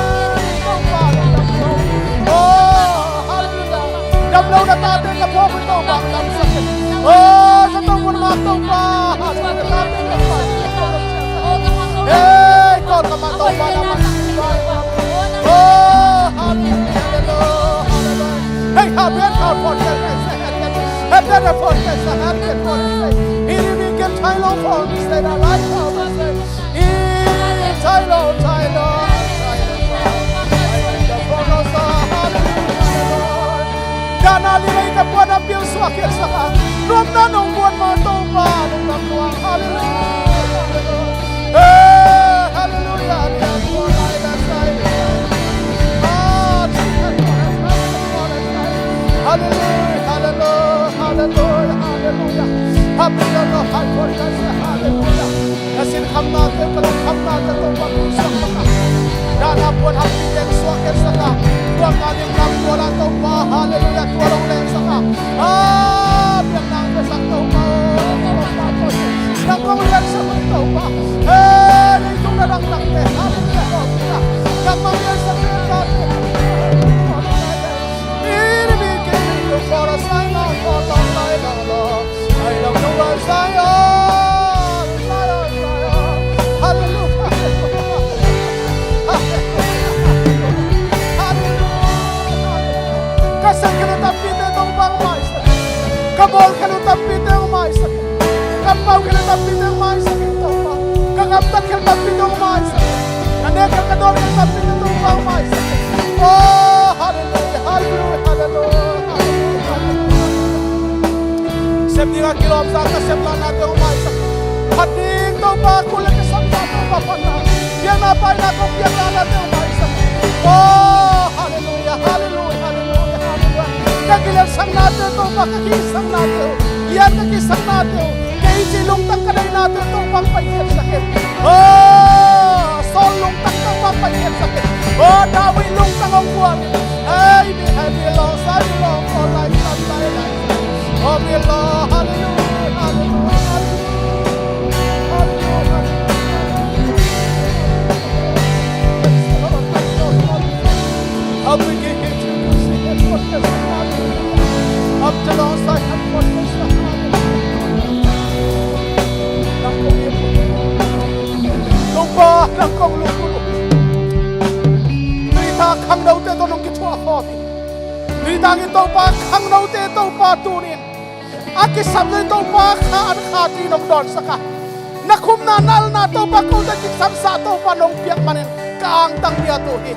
oh hallelujah đâm lâu đã ta đến gặpพ่อvới tôi bằng lòng sắc oh cho tôi muốn mặc tôi ba hallelujah ta đến gặpพ่อhey con cầm mặc tôi ba làm oh hallelujah hey happy God for the and then for the happy for the he we can try long for this that I like how to say he try long Dana lilay ka po na piyang swakir sa ka. Nuwag na nung buwan mga toba. Nung nakuwang hallelujah. Hey, hallelujah. Hallelujah, hallelujah, hallelujah, hallelujah. Happy na no, hallelujah. Nasin kam natin, palang kam natin itong pag-usap ka. Dana po na piyang swakir sa ka. Tuwag natin kam wala itong pa. Hallelujah, tuwag ulit sa ka. Biyak na ang kasang itong pa. Nagmamayan sa mga itong pa. Hey, ito na lang nakte. Hallelujah. Nagmamayan sa mga natin. For a sign of for the light of Lord. I love the word Zion, Zion, Zion. Hallelujah, hallelujah. Kasang kinatapit itong bang maistak. Kabol kinatapit itong maistak. Kapaw kinatapit itong maistak itong bang. Kakaptat kinatapit itong maistak. Nanekang kadol kinatapit itong bang maistak. Oh, hallelujah, hallelujah, hallelujah. Sep di nga kilom sa kasep na natin umaysak. Hating daw ba kulang isang natin papana. Yan na pa inatong yan na natin umaysak. Oh, hallelujah, hallelujah, hallelujah, hallelujah. Kagilansang natin ito, makakisang natin. Yan kakisang natin. Kaya isilungtang kanay natin itong pangpahihit sakit. Oh, sol lungtang ng pangpahihit sakit. Oh, dawi lungtang ang buwan. Ay, be long, sad long, for life, not my life. Oh, dear Lord, hallelujah, hallelujah, hallelujah, hallelujah. I'll bring it here to sing and podcast, hallelujah. Up to the side and podcast, hallelujah. Nung ba, nang kong lukulo. Rita, kang daw teto nung kitwa kopi. Rita, ito pa, kang daw teto pa tunin. Aki sabdo ito pa kaan kati ng doon saka nakum na nal na ito pa kung nagkisam sa ito pa nung piyak manin kaang tang niya tuhi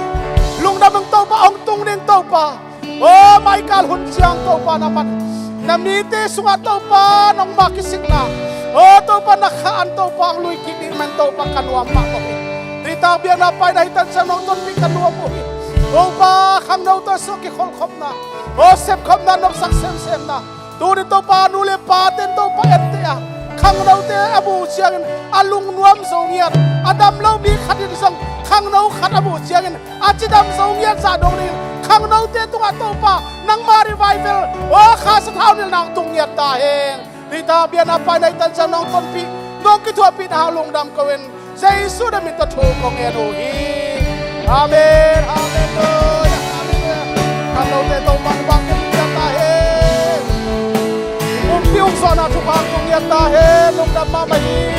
lung namang ito pa ang tungnin ito pa oh Michael hunsiyang ito pa naman namiti sunga ito pa nung makisig na oh ito pa nakaan ito pa ang luy kiniman ito pa kanuam pa tuhi rita biya na pa nahitan sa nung tunbi kanuam tuhi oh pa kang na ito suki kolkom na oh sepkom na nung saksem na Tunin to pa nule paten to pa etea kang nau te abu siangin alung nuam zongian adam lau mi khatin sang kang nau khat abu siangin achidam zongian sa dong ni kang nau te tunga to pa nang ma revival o kha sa thau ni nang tung yat ta hen rita bian apa nai tan sa nong ton pi nong ki thua pi ha lung dam kawen jesu da mi ta tho kong e do hi amen hallelujah hallelujah kang nau te to mang bang yat ta hen Piung sana tu panggung ya tahe lung dam mama hi